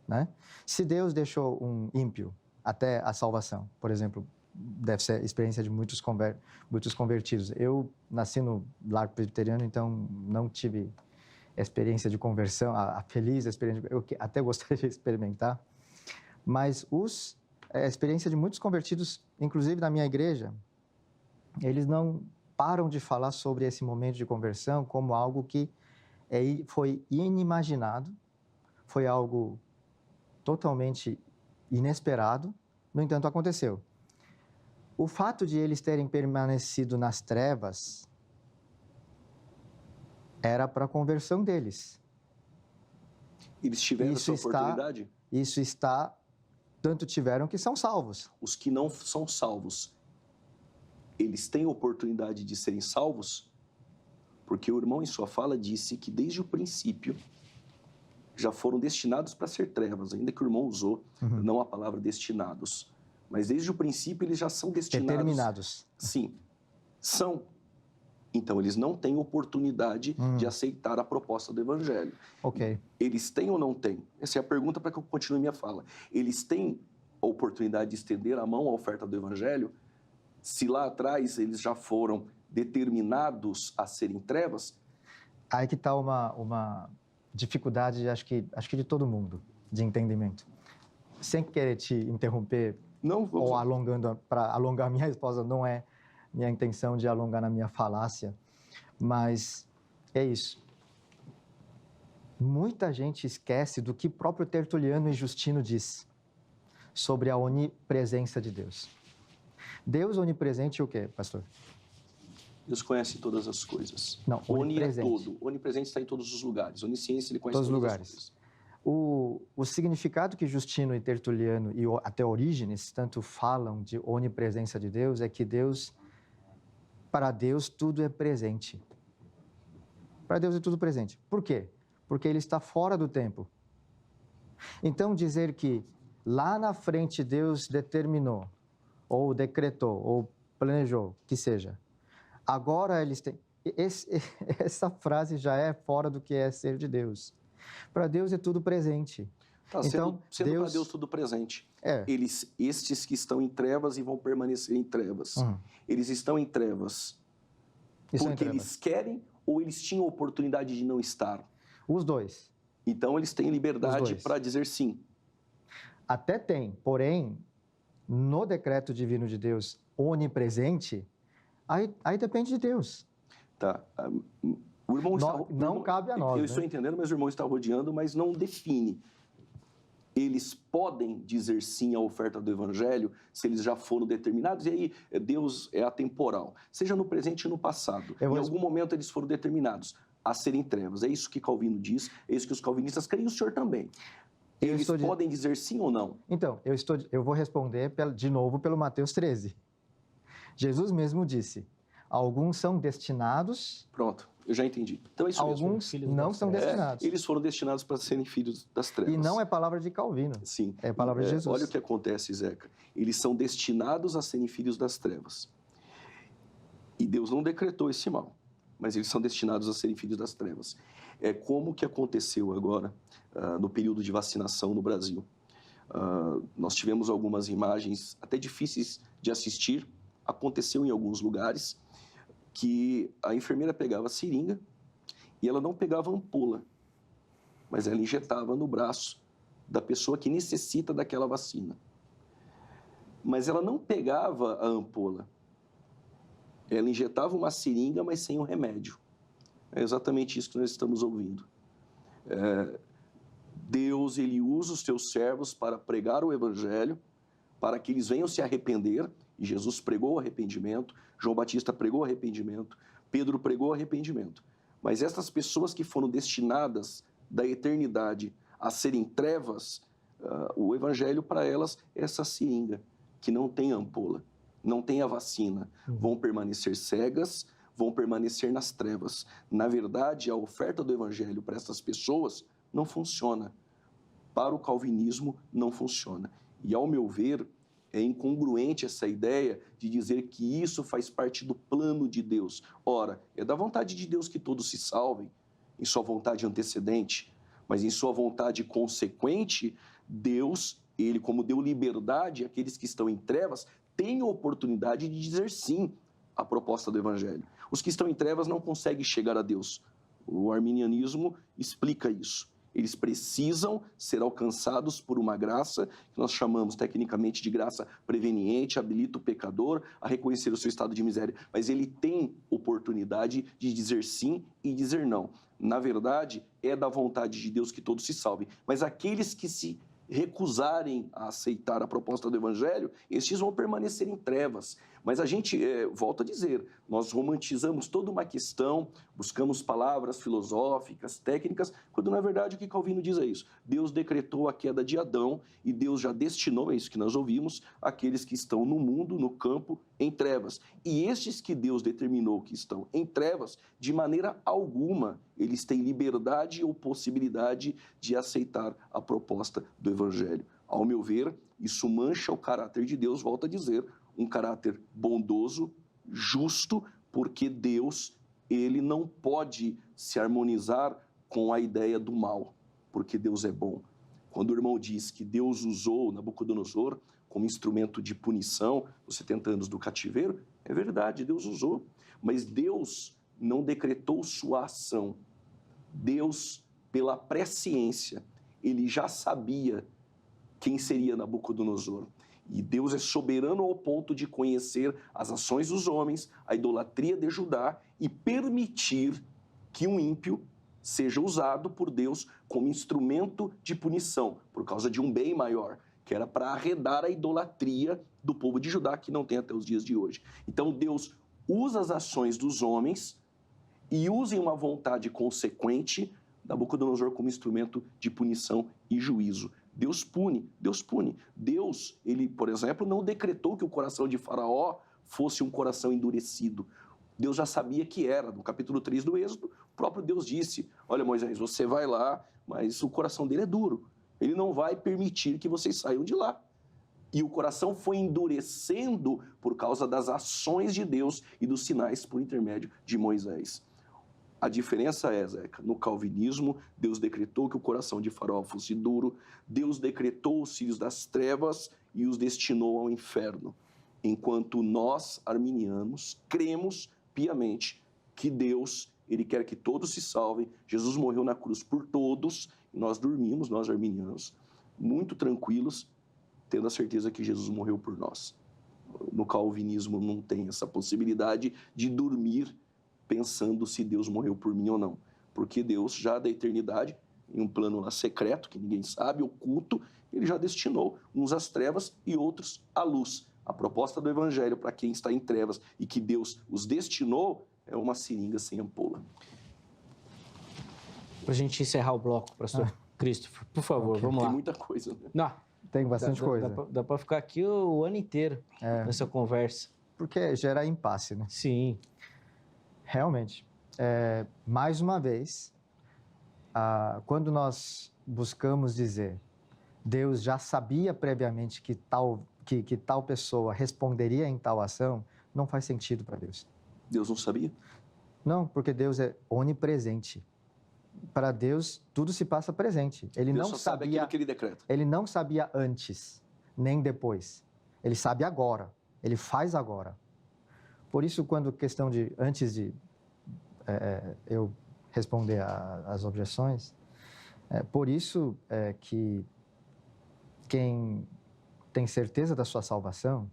né? Se Deus deixou um ímpio até a salvação, por exemplo, deve ser a experiência de muitos convertidos. Eu nasci no lar presbiteriano, então não tive experiência de conversão, a feliz experiência, eu até gostaria de experimentar, mas a experiência de muitos convertidos, inclusive na minha igreja, eles não param de falar sobre esse momento de conversão como algo que foi inimaginado, foi algo totalmente inesperado, no entanto aconteceu. O fato de eles terem permanecido nas trevas era para a conversão deles. Eles tiveram essa oportunidade? Tanto tiveram que são salvos. Os que não são salvos, eles têm oportunidade de serem salvos? Porque o irmão, em sua fala, disse que desde o princípio já foram destinados para ser trevas, ainda que o irmão usou não a palavra destinados, mas desde o princípio eles já são destinados. Determinados. Sim, são. Então, eles não têm oportunidade de aceitar a proposta do Evangelho. Ok. Eles têm ou não têm? Essa é a pergunta para que eu continue minha fala. Eles têm a oportunidade de estender a mão à oferta do Evangelho? Se lá atrás eles já foram determinados a serem trevas? Aí que está uma dificuldade, acho que de todo mundo, de entendimento. Sem querer te interromper, não, ou alongando, para alongar minha resposta, não é minha intenção de alongar na minha falácia, mas é isso. Muita gente esquece do que o próprio Tertuliano e Justino diz sobre a onipresença de Deus. Deus onipresente é o quê, pastor? Deus conhece todas as coisas. Não, onipresente. Oni é todo. Onipresente está em todos os lugares. Onisciência, ele conhece todos os lugares. As coisas. O significado que Justino e Tertuliano e até Orígenes tanto falam de onipresença de Deus é que para Deus tudo é presente. Para Deus é tudo presente. Por quê? Porque ele está fora do tempo. Então dizer que lá na frente Deus determinou, ou decretou, ou planejou, que seja, agora eles têm... Essa frase já é fora do que é ser de Deus. Para Deus é tudo presente. Tá, então, sendo para Deus tudo presente. Estes que estão em trevas e vão permanecer em trevas. Eles estão em trevas porque eles querem ou eles tinham oportunidade de não estar? Os dois. Então, eles têm liberdade para dizer sim. Até tem, porém, no decreto divino de Deus onipresente, aí depende de Deus. Tá. O irmão não cabe a nós. Eu estou entendendo, mas o irmão está rodeando, mas não define. Eles podem dizer sim à oferta do Evangelho se eles já foram determinados, e aí Deus é atemporal. Seja no presente e no passado. Em algum momento eles foram determinados a serem trevas. É isso que Calvino diz, é isso que os calvinistas creem, e o senhor também. Eles podem dizer sim ou não? Então, eu vou responder de novo pelo Mateus 13. Jesus mesmo disse, alguns são destinados... Pronto, eu já entendi. Então é isso alguns mesmo. não são destinados. Eles foram destinados para serem filhos das trevas. E não é palavra de Calvino. Sim. É palavra de Jesus. Olha o que acontece, Zeca. Eles são destinados a serem filhos das trevas. E Deus não decretou esse mal, mas eles são destinados a serem filhos das trevas. É como que aconteceu agora, no período de vacinação no Brasil. Nós tivemos algumas imagens até difíceis de assistir. Aconteceu em alguns lugares que a enfermeira pegava a seringa e ela não pegava a ampola, mas ela injetava no braço da pessoa que necessita daquela vacina. Mas ela não pegava a ampola. Ela injetava uma seringa, mas sem o remédio. É exatamente isso que nós estamos ouvindo. Deus, ele usa os seus servos para pregar o Evangelho, para que eles venham se arrepender, e Jesus pregou o arrependimento, João Batista pregou o arrependimento, Pedro pregou o arrependimento. Mas essas pessoas que foram destinadas da eternidade a serem trevas, o Evangelho para elas é essa seringa, que não tem ampola, não tem a vacina. Vão permanecer cegas, vão permanecer nas trevas. Na verdade, a oferta do Evangelho para essas pessoas não funciona. Para o calvinismo, não funciona. E, ao meu ver, É incongruente essa ideia de dizer que isso faz parte do plano de Deus. Ora, é da vontade de Deus que todos se salvem, em sua vontade antecedente, mas em sua vontade consequente, Deus, ele como deu liberdade àqueles que estão em trevas, tem a oportunidade de dizer sim à proposta do Evangelho. Os que estão em trevas não conseguem chegar a Deus. O arminianismo explica isso. Eles precisam ser alcançados por uma graça, que nós chamamos tecnicamente de graça preveniente, habilita o pecador a reconhecer o seu estado de miséria. Mas ele tem oportunidade de dizer sim e dizer não. Na verdade, é da vontade de Deus que todos se salvem. Mas aqueles que se recusarem a aceitar a proposta do Evangelho, estes vão permanecer em trevas. Mas a gente, volta a dizer, nós romantizamos toda uma questão, buscamos palavras filosóficas, técnicas, quando na verdade o que Calvino diz é isso. Deus decretou a queda de Adão e Deus já destinou, é isso que nós ouvimos, aqueles que estão no mundo, no campo, em trevas. E estes que Deus determinou que estão em trevas, de maneira alguma, eles têm liberdade ou possibilidade de aceitar a proposta do Evangelho. Ao meu ver, isso mancha o caráter de Deus, volta a dizer, um caráter bondoso, justo, porque Deus, ele não pode se harmonizar com a ideia do mal, porque Deus é bom. Quando o irmão diz que Deus usou Nabucodonosor como instrumento de punição nos 70 anos do cativeiro, é verdade, Deus usou, mas Deus não decretou sua ação. Deus, pela presciência, ele já sabia quem seria Nabucodonosor. E Deus é soberano ao ponto de conhecer as ações dos homens, a idolatria de Judá e permitir que um ímpio seja usado por Deus como instrumento de punição, por causa de um bem maior, que era para arredar a idolatria do povo de Judá, que não tem até os dias de hoje. Então Deus usa as ações dos homens e usa em uma vontade consequente Nabucodonosor como instrumento de punição e juízo. Deus pune, Deus pune. Deus, ele, por exemplo, não decretou que o coração de Faraó fosse um coração endurecido. Deus já sabia que era. No capítulo 3 do Êxodo, o próprio Deus disse, olha Moisés, você vai lá, mas o coração dele é duro. Ele não vai permitir que vocês saiam de lá. E o coração foi endurecendo por causa das ações de Deus e dos sinais por intermédio de Moisés. A diferença é, Zeca, no calvinismo, Deus decretou que o coração de Faraó fosse duro, Deus decretou os filhos das trevas e os destinou ao inferno. Enquanto nós, arminianos, cremos piamente que Deus, ele quer que todos se salvem, Jesus morreu na cruz por todos, e nós dormimos, nós arminianos, muito tranquilos, tendo a certeza que Jesus morreu por nós. No calvinismo não tem essa possibilidade de dormir pensando se Deus morreu por mim ou não. Porque Deus, já da eternidade, em um plano lá secreto, que ninguém sabe, oculto, ele já destinou uns às trevas e outros à luz. A proposta do Evangelho para quem está em trevas e que Deus os destinou é uma seringa sem ampola. Para a gente encerrar o bloco, pastor Christopher, por favor, vamos lá. Tem muita coisa, né? Não, Tem bastante coisa. Dá para ficar aqui o ano inteiro nessa conversa. Porque gera impasse, né? Sim. Realmente. Mais uma vez, quando nós buscamos dizer Deus já sabia previamente que tal pessoa responderia em tal ação, não faz sentido para Deus. Deus não sabia? Não, porque Deus é onipresente. Para Deus, tudo se passa presente. Ele Deus não só sabe aquilo que ele decreta. Ele não sabia antes, nem depois. Ele sabe agora. Ele faz agora. Por isso, quando questão de antes de eu responder às objeções, por isso que quem tem certeza da sua salvação,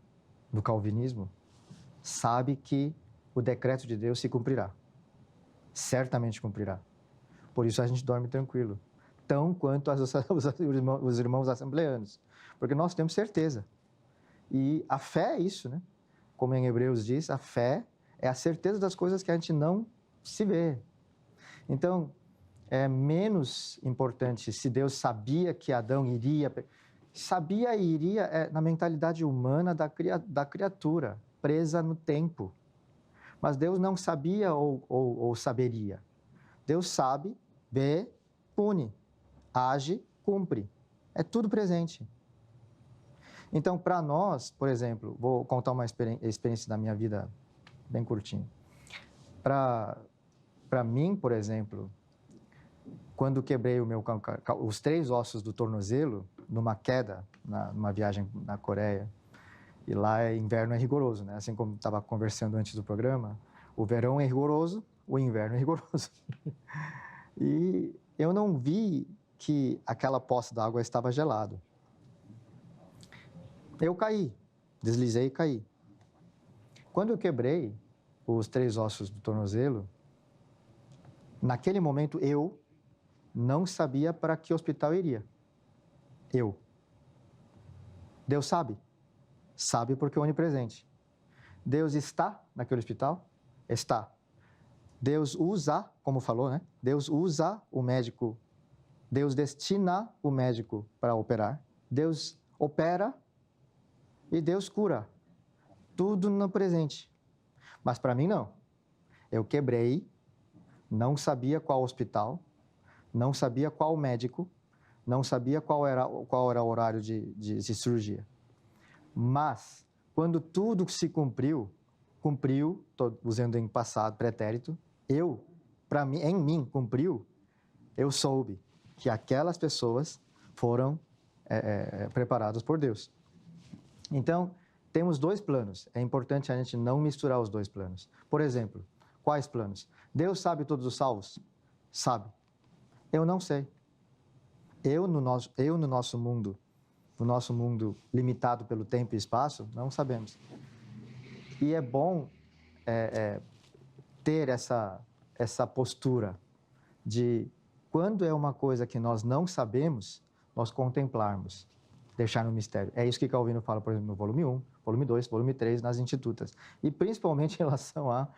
do calvinismo, sabe que o decreto de Deus se cumprirá. Certamente cumprirá. Por isso a gente dorme tranquilo. Tão quanto os irmãos assembleanos. Porque nós temos certeza. E a fé é isso, né? Como em Hebreus diz, a fé é a certeza das coisas que a gente não se vê. Então, é menos importante se Deus sabia que Adão iria... Sabia e iria na mentalidade humana da criatura, presa no tempo. Mas Deus não sabia ou saberia. Deus sabe, vê, pune, age, cumpre. É tudo presente. Então, para nós, por exemplo, vou contar uma experiência da minha vida bem curtinha. Para mim, por exemplo, quando quebrei os 3 ossos do tornozelo, numa queda, numa viagem na Coreia, e lá inverno é rigoroso, né? Assim como estava conversando antes do programa, o verão é rigoroso, o inverno é rigoroso. E eu não vi que aquela poça d'água estava gelada. Eu caí, deslizei e caí. Quando eu quebrei os 3 ossos do tornozelo, naquele momento eu não sabia para que hospital iria. Deus sabe? Sabe porque é onipresente. Deus está naquele hospital? Está. Deus usa, como falou, né? Deus usa o médico. Deus destina o médico para operar. Deus opera e Deus cura. Tudo no presente. Mas para mim não. Eu quebrei, não sabia qual hospital, não sabia qual médico, não sabia qual era o horário de cirurgia. Mas, quando tudo se cumpriu, estou usando em passado, pretérito, em mim, cumpriu, eu soube que aquelas pessoas foram preparadas por Deus. Então, temos 2 planos. É importante a gente não misturar os 2 planos. Por exemplo, quais planos? Deus sabe todos os salvos? Sabe. Eu não sei. Eu no nosso mundo limitado pelo tempo e espaço, não sabemos. E é bom ter essa postura de, quando é uma coisa que nós não sabemos, nós contemplarmos, deixar no mistério. É isso que Calvino fala, por exemplo, no volume 1, volume 2, volume 3, nas Institutas. E principalmente em relação à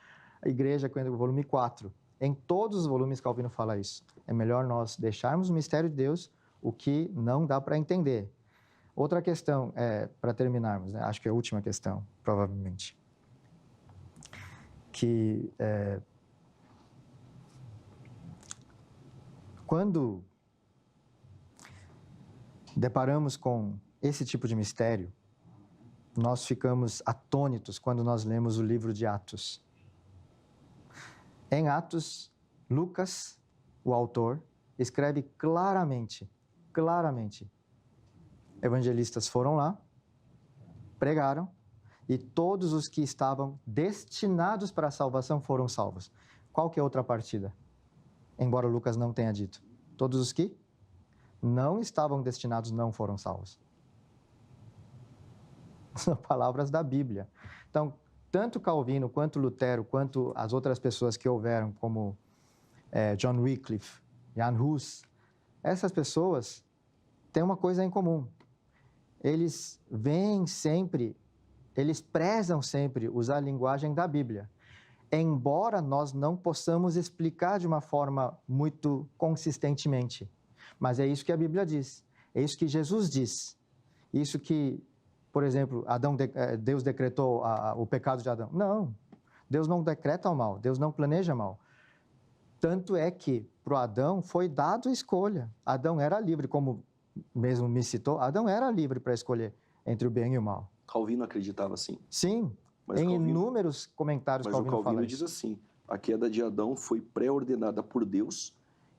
igreja, no volume 4. Em todos os volumes, Calvino fala isso. É melhor nós deixarmos o mistério de Deus, o que não dá para entender. Outra questão, para terminarmos, né? Acho que é a última questão, provavelmente, que quando deparamos com esse tipo de mistério, nós ficamos atônitos quando nós lemos o livro de Atos. Em Atos, Lucas, o autor, escreve claramente, evangelistas foram lá, pregaram, e todos os que estavam destinados para a salvação foram salvos. Qual que é a outra partida? Embora Lucas não tenha dito. Todos os que não estavam destinados não foram salvos. São palavras da Bíblia. Então, tanto Calvino, quanto Lutero, quanto as outras pessoas que houveram, como John Wycliffe, Jan Hus, essas pessoas têm uma coisa em comum. Eles prezam sempre usar a linguagem da Bíblia. Embora nós não possamos explicar de uma forma muito consistentemente. Mas é isso que a Bíblia diz. É isso que Jesus diz. Isso que, por exemplo, Deus decretou o pecado de Adão. Não, Deus não decreta o mal, Deus não planeja mal. Tanto é que para Adão foi dado a escolha. Adão era livre, como mesmo me citou, Adão era livre para escolher entre o bem e o mal. Calvino acreditava assim. Sim, inúmeros comentários Calvino fala isso. Mas o Calvino diz assim, a queda de Adão foi pré-ordenada por Deus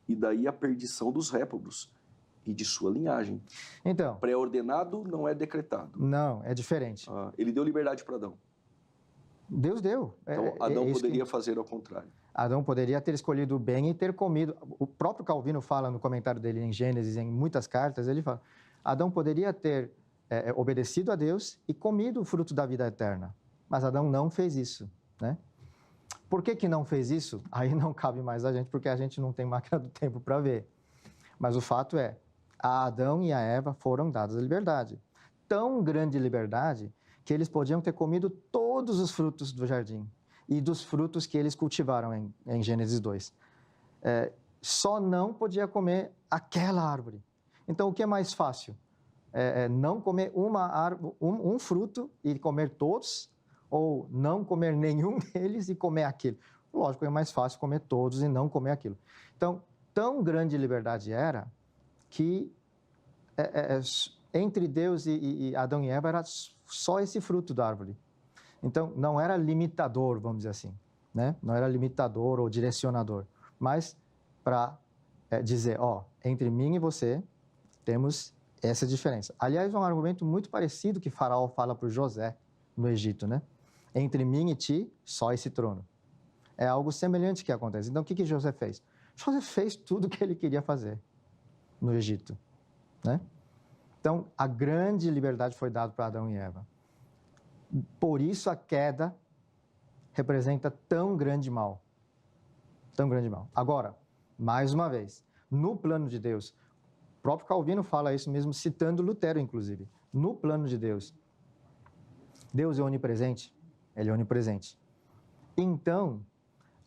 e daí a perdição dos réprobos e de sua linhagem. Então, pré-ordenado não é decretado. Não, é diferente. Ele deu liberdade para Adão. Deus deu. Então, Adão poderia fazer ao contrário. Adão poderia ter escolhido o bem e ter comido. O próprio Calvino fala no comentário dele em Gênesis, em muitas cartas, ele fala, Adão poderia ter obedecido a Deus e comido o fruto da vida eterna. Mas Adão não fez isso, né? Por que não fez isso? Aí não cabe mais a gente, porque a gente não tem máquina do tempo para ver. Mas o fato é, a Adão e a Eva foram dadas a liberdade. Tão grande liberdade que eles podiam ter comido todos os frutos do jardim e dos frutos que eles cultivaram em Gênesis 2. Só não podia comer aquela árvore. Então, o que é mais fácil? Não comer um fruto e comer todos, ou não comer nenhum deles e comer aquele. Lógico, é mais fácil comer todos e não comer aquilo. Então, tão grande liberdade era que entre Deus e Adão e Eva era só esse fruto da árvore. Então, não era limitador, vamos dizer assim, né? Não era limitador ou direcionador, mas para dizer, entre mim e você temos essa diferença. Aliás, é um argumento muito parecido que Faraó fala para o José no Egito, né? Entre mim e ti, só esse trono. É algo semelhante que acontece. Então, o que José fez? José fez tudo o que ele queria fazer no Egito, né? Então, a grande liberdade foi dada para Adão e Eva. Por isso, a queda representa tão grande mal. Tão grande mal. Agora, mais uma vez, no plano de Deus, o próprio Calvino fala isso mesmo, citando Lutero, inclusive. No plano de Deus, Deus é onipresente? Ele é onipresente. Então,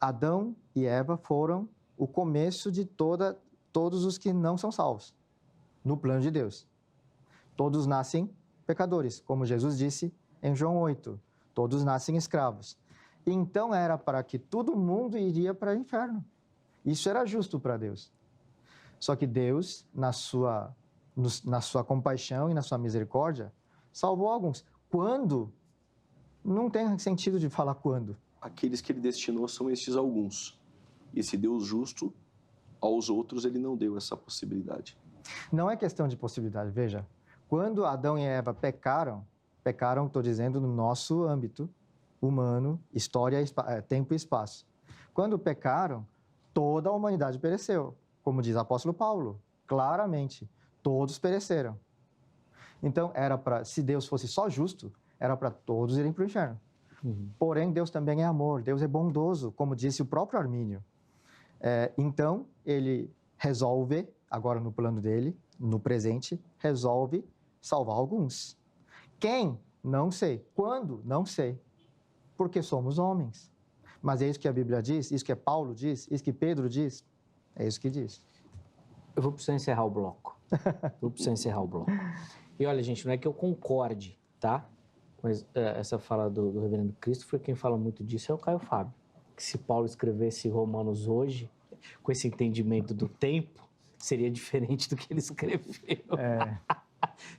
Adão e Eva foram o começo de todos os que não são salvos, no plano de Deus. Todos nascem pecadores, como Jesus disse em João 8. Todos nascem escravos. Então era para que todo mundo iria para o inferno. Isso era justo para Deus. Só que Deus, na sua compaixão e na sua misericórdia, salvou alguns. Quando? Não tem sentido de falar quando. Aqueles que ele destinou são estes alguns. Esse Deus justo, aos outros ele não deu essa possibilidade. Não é questão de possibilidade, veja. Quando Adão e Eva pecaram, estou dizendo, no nosso âmbito humano, história, tempo e espaço. Quando pecaram, toda a humanidade pereceu. Como diz o apóstolo Paulo, claramente, todos pereceram. Então, se Deus fosse só justo, era para todos irem para o inferno. Porém, Deus também é amor, Deus é bondoso, como disse o próprio Armínio. Então, ele resolve, agora no plano dele, no presente, resolve salvar alguns. Quem? Não sei. Quando? Não sei. Porque somos homens. Mas é isso que a Bíblia diz, isso que Paulo diz, isso que Pedro diz, é isso que diz. Eu vou precisar encerrar o bloco. E olha, gente, não é que eu concorde, tá? Mas essa fala do reverendo Christopher, quem fala muito disso é o Caio Fábio. Que se Paulo escrevesse Romanos hoje, com esse entendimento do tempo, seria diferente do que ele escreveu.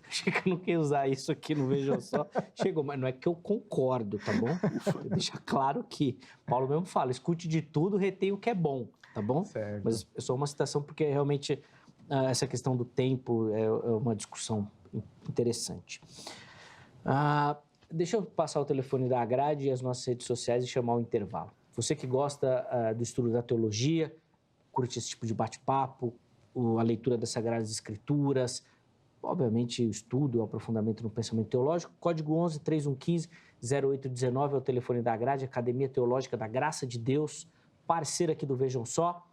Achei que eu não queria usar isso aqui no Vejam Só. Chegou, mas não é que eu concordo, tá bom? Deixa claro que Paulo mesmo fala, escute de tudo, retém o que é bom, tá bom? Certo. Mas é só uma citação porque realmente essa questão do tempo é uma discussão interessante. Deixa eu passar o telefone da grade e as nossas redes sociais e chamar o intervalo. Você que gosta do estudo da teologia, curte esse tipo de bate-papo, a leitura das Sagradas Escrituras, obviamente o estudo, o aprofundamento no pensamento teológico, código 11 3115 0819 é o telefone da grade, Academia Teológica da Graça de Deus, parceira aqui do Vejam Só.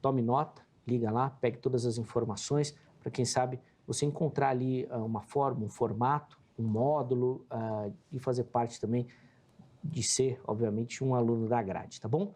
Tome nota, liga lá, pegue todas as informações para quem sabe você encontrar ali uma forma, um formato, um módulo e fazer parte também de ser, obviamente, um aluno da grade, tá bom?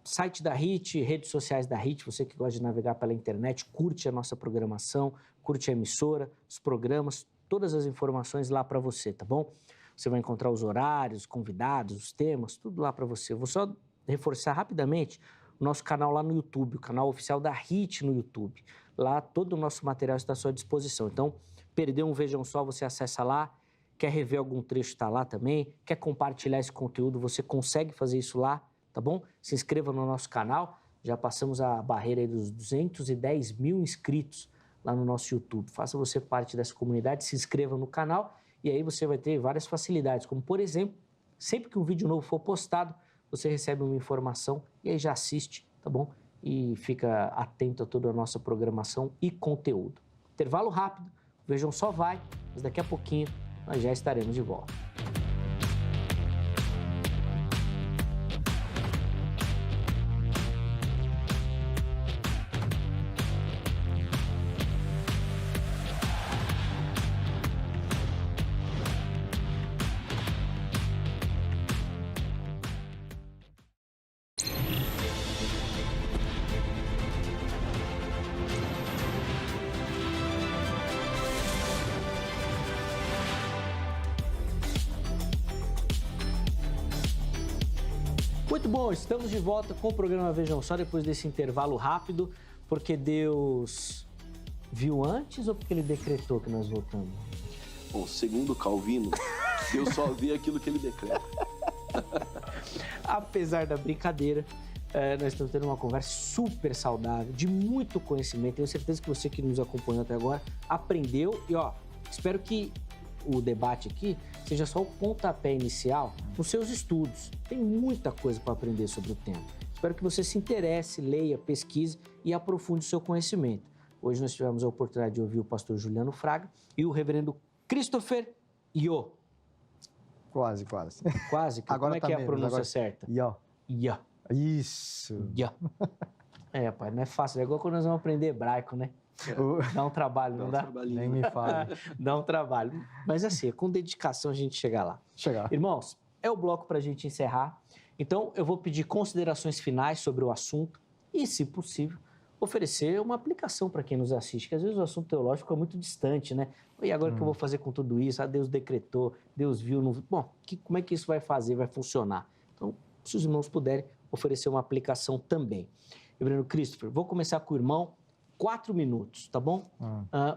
Site da HIT, redes sociais da HIT, você que gosta de navegar pela internet, curte a nossa programação, curte a emissora, os programas, todas as informações lá para você, tá bom? Você vai encontrar os horários, os convidados, os temas, tudo lá para você. Eu vou só reforçar rapidamente o nosso canal lá no YouTube, o canal oficial da HIT no YouTube. Lá todo o nosso material está à sua disposição. Então, perdeu um Vejam Só, você acessa lá. Quer rever algum trecho, está lá também. Quer compartilhar esse conteúdo, você consegue fazer isso lá, tá bom? Se inscreva no nosso canal. Já passamos a barreira aí dos 210 mil inscritos lá no nosso YouTube. Faça você parte dessa comunidade, se inscreva no canal e aí você vai ter várias facilidades, como por exemplo, sempre que um vídeo novo for postado, você recebe uma informação e aí já assiste, tá bom? E fica atento a toda a nossa programação e conteúdo. Intervalo rápido, Vejam Só vai, mas daqui a pouquinho nós já estaremos de volta. Muito bom, estamos de volta com o programa Vejam Só depois desse intervalo rápido, porque Deus viu antes ou porque ele decretou que nós voltamos? Bom, segundo Calvino, Deus só vê aquilo que ele decreta. Apesar da brincadeira, nós estamos tendo uma conversa super saudável, de muito conhecimento. Tenho certeza que você que nos acompanhou até agora aprendeu. E espero que o debate aqui seja só o pontapé inicial nos seus estudos. Tem muita coisa para aprender sobre o tema. Espero que você se interesse, leia, pesquise e aprofunde o seu conhecimento. Hoje nós tivemos a oportunidade de ouvir o pastor Juliano Fraga e o reverendo Christopher Yo. Quase. Quase? Agora como é tá que é a menos, pronúncia agora... certa? Yo. Yo. Isso. Yo. Pai, não é fácil. É igual quando nós vamos aprender hebraico, né? Dá um trabalho, não dá? Nem me fale. Dá um trabalho. Mas assim, com dedicação a gente chega lá. Irmãos, é o bloco para a gente encerrar. Então, eu vou pedir considerações finais sobre o assunto e, se possível, oferecer uma aplicação para quem nos assiste, que às vezes o assunto teológico é muito distante, né? E agora o que eu vou fazer com tudo isso? Deus decretou, Deus viu, não viu. Bom, como é que isso vai fazer, vai funcionar? Então, se os irmãos puderem, oferecer uma aplicação também. Reverendo Christopher, vou começar com o irmão, 4 minutos, tá bom?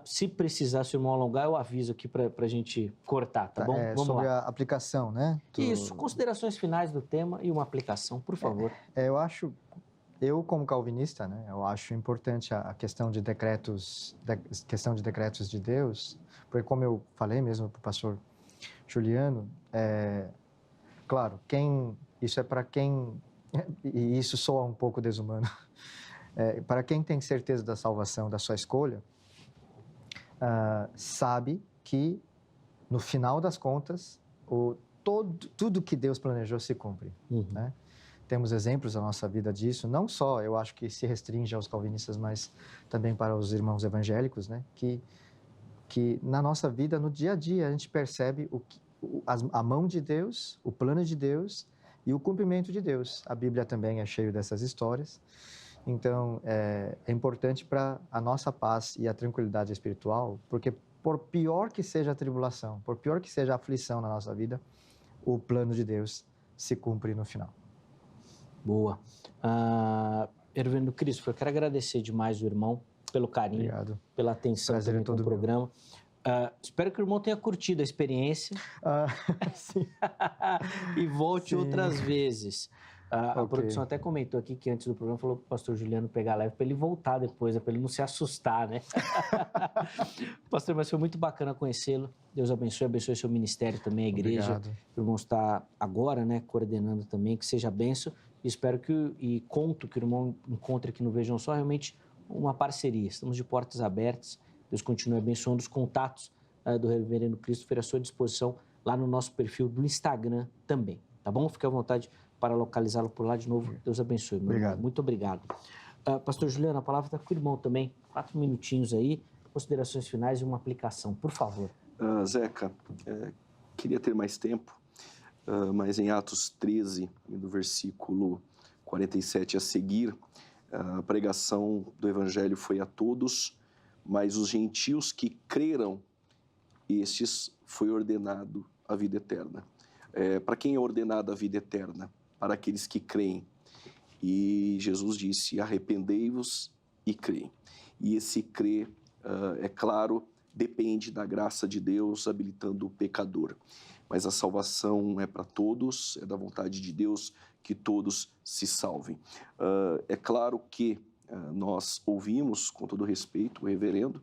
Se precisar, se o irmão alongar, eu aviso aqui para a gente cortar, tá bom? Vamos sobre lá. A aplicação, né? Isso, considerações finais do tema e uma aplicação, por favor. Eu como calvinista, né, eu acho importante a questão de decretos de Deus, porque como eu falei mesmo para o pastor Juliano, claro, isso é para quem, e isso soa um pouco desumano, para quem tem certeza da salvação da sua escolha, sabe que no final das contas, tudo que Deus planejou se cumpre, né? Temos exemplos na nossa vida disso, não só, eu acho que se restringe aos calvinistas, mas também para os irmãos evangélicos, né? Que na nossa vida, no dia a dia, a gente percebe a mão de Deus, o plano de Deus e o cumprimento de Deus. A Bíblia também é cheia dessas histórias. Então, é importante para a nossa paz e a tranquilidade espiritual, porque por pior que seja a tribulação, por pior que seja a aflição na nossa vida, o plano de Deus se cumpre no final. Boa. Reverendo Christopher, eu quero agradecer demais o irmão pelo carinho, Obrigado. Pela atenção também com o programa. Espero que o irmão tenha curtido a experiência sim. e volte outras vezes. A produção até comentou aqui que antes do programa falou para o pastor Juliano pegar leve para ele voltar depois, para ele não se assustar, né? Pastor, mas foi muito bacana conhecê-lo. Deus abençoe seu ministério também, a igreja. Obrigado. O irmão está agora, né, coordenando também, que seja bênção. Espero e conto que o irmão encontre aqui no Vejam Só realmente uma parceria. Estamos de portas abertas. Deus continue abençoando. Os contatos do reverendo Christopher à sua disposição lá no nosso perfil do Instagram também, tá bom? Fique à vontade para localizá-lo por lá de novo. Deus abençoe. Obrigado. Muito obrigado. Pastor Juliano, a palavra está com o irmão também. 4 minutinhos aí, considerações finais e uma aplicação, por favor. Zeca, queria ter mais tempo, mas em Atos 13, no versículo 47 a seguir, a pregação do evangelho foi a todos, mas os gentios que creram, estes foi ordenado a vida eterna. Para quem é ordenada a vida eterna? Para aqueles que creem. E Jesus disse, arrependei-vos e creem. E esse crer, é claro, depende da graça de Deus habilitando o pecador. Mas a salvação é para todos, é da vontade de Deus que todos se salvem. É claro que nós ouvimos, com todo respeito, o reverendo,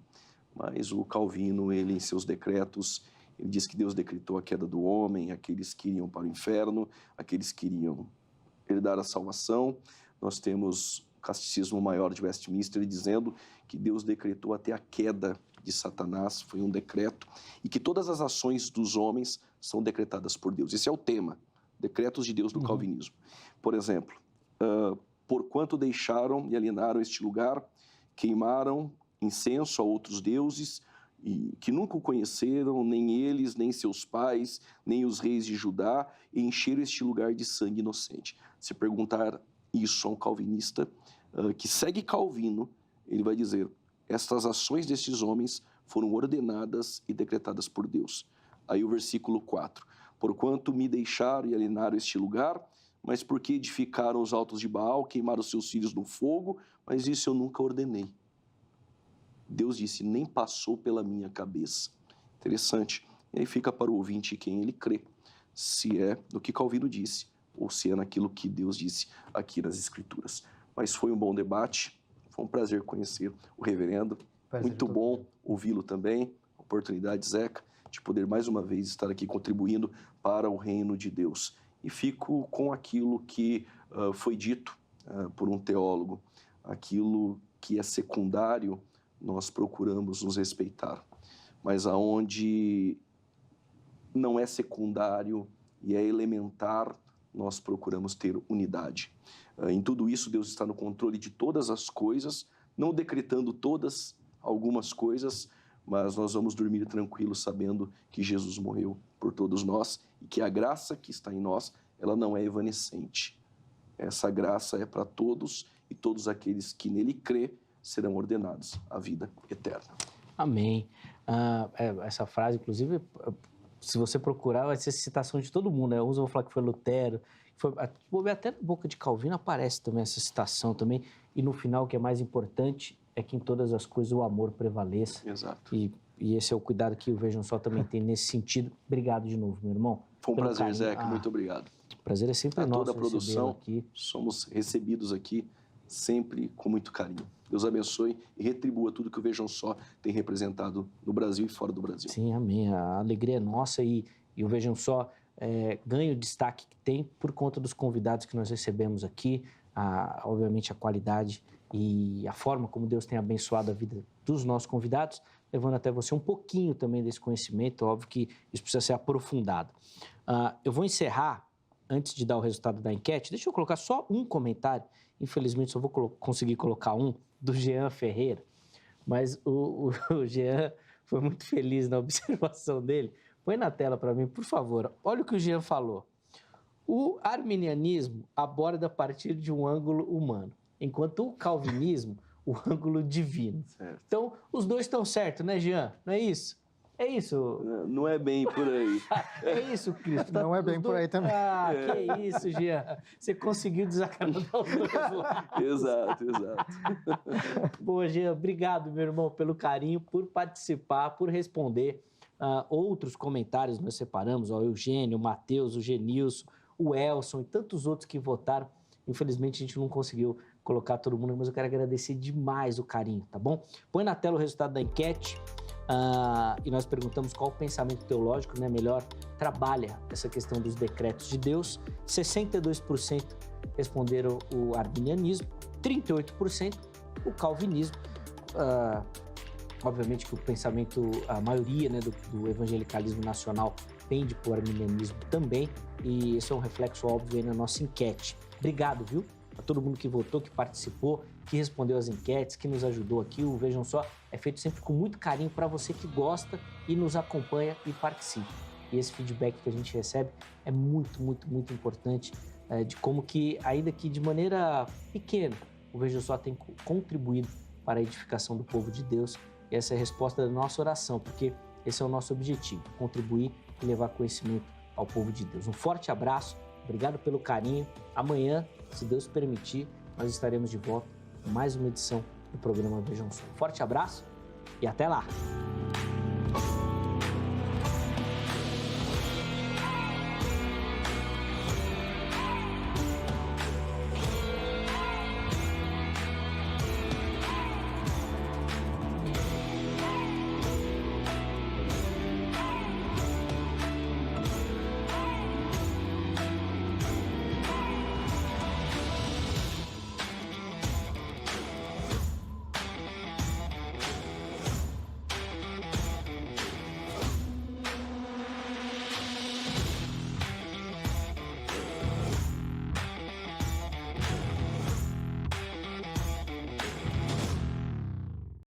mas o Calvino, ele em seus decretos, ele diz que Deus decretou a queda do homem, aqueles que iriam para o inferno, aqueles que iriam herdar a salvação. Nós temos o Catecismo Maior de Westminster dizendo que Deus decretou até a queda de Satanás, foi um decreto, e que todas as ações dos homens são decretadas por Deus. Esse é o tema, decretos de Deus do calvinismo. Por exemplo, porquanto deixaram e alienaram este lugar, queimaram incenso a outros deuses, e que nunca o conheceram, nem eles, nem seus pais, nem os reis de Judá, e encheram este lugar de sangue inocente. Se perguntar isso a um calvinista que segue Calvino, ele vai dizer, estas ações destes homens foram ordenadas e decretadas por Deus. Aí o versículo 4, porquanto me deixaram e alienaram este lugar, mas porque edificaram os altos de Baal, queimaram seus filhos no fogo, mas isso eu nunca ordenei. Deus disse, nem passou pela minha cabeça. Interessante. E aí fica para o ouvinte quem ele crê, se é no que Calvino disse, ou se é naquilo que Deus disse aqui nas Escrituras. Mas foi um bom debate, foi um prazer conhecer o reverendo, muito bom ouvi-lo também, oportunidade, Zeca, de poder mais uma vez estar aqui contribuindo para o reino de Deus. E fico com aquilo que foi dito por um teólogo, aquilo que é secundário, nós procuramos nos respeitar, mas aonde não é secundário e é elementar, nós procuramos ter unidade. Em tudo isso, Deus está no controle de todas as coisas, não decretando todas, algumas coisas, mas nós vamos dormir tranquilos sabendo que Jesus morreu por todos nós e que a graça que está em nós, ela não é evanescente. Essa graça é para todos e todos aqueles que nele crê serão ordenados à vida eterna. Amém. Essa frase, inclusive, se você procurar, vai ser citação de todo mundo, né? Uns vão falar que foi Lutero, até na boca de Calvino aparece também essa citação também, e no final o que é mais importante é que em todas as coisas o amor prevaleça. Exato. E esse é o cuidado que o Vejam Só também tem nesse sentido. Obrigado de novo, meu irmão. Foi um prazer, Zeca, muito obrigado. O prazer é sempre nosso. Toda a produção, aqui. somos recebidos aqui sempre com muito carinho. Deus abençoe e retribua tudo que o Vejam Só tem representado no Brasil e fora do Brasil. Sim, amém. A alegria é nossa e o Vejam Só ganha o destaque que tem por conta dos convidados que nós recebemos aqui, obviamente a qualidade e a forma como Deus tem abençoado a vida dos nossos convidados, levando até você um pouquinho também desse conhecimento. Óbvio que isso precisa ser aprofundado. Eu vou encerrar, antes de dar o resultado da enquete, deixa eu colocar só um comentário. Infelizmente, só vou conseguir colocar um, do Jean Ferreira. Mas o Jean foi muito feliz na observação dele. Põe na tela para mim, por favor. Olha o que o Jean falou. O arminianismo aborda a partir de um ângulo humano, enquanto o calvinismo, o ângulo divino. Certo. Então, os dois estão certos, né, Jean? Não é isso? É isso. Não é bem por aí. É isso, Cristo. Não é bem por aí também. Que isso, Jean. Você conseguiu desacanar os dois lá. Exato. Boa, Jean. Obrigado, meu irmão, pelo carinho, por participar, por responder. Outros comentários nós separamos, o Eugênio, o Matheus, o Genilson, o Elson e tantos outros que votaram. Infelizmente, a gente não conseguiu colocar todo mundo, mas eu quero agradecer demais o carinho, tá bom? Põe na tela o resultado da enquete. E nós perguntamos qual o pensamento teológico, né, melhor trabalha essa questão dos decretos de Deus. 62% responderam o arminianismo, 38% o calvinismo. Obviamente que o pensamento, a maioria, né, do evangelicalismo nacional pende para o arminianismo também, e esse é um reflexo óbvio aí na nossa enquete. Obrigado, viu? A todo mundo que votou, que participou, que respondeu as enquetes, que nos ajudou aqui. O Vejam Só é feito sempre com muito carinho para você que gosta e nos acompanha e participa. E esse feedback que a gente recebe é muito, muito, muito importante, de como que, ainda que de maneira pequena, o Vejam Só tem contribuído para a edificação do povo de Deus. E essa é a resposta da nossa oração, porque esse é o nosso objetivo, contribuir e levar conhecimento ao povo de Deus. Um forte abraço, obrigado pelo carinho. Amanhã, se Deus permitir, nós estaremos de volta com mais uma edição do programa Vejam Só. Forte abraço e até lá!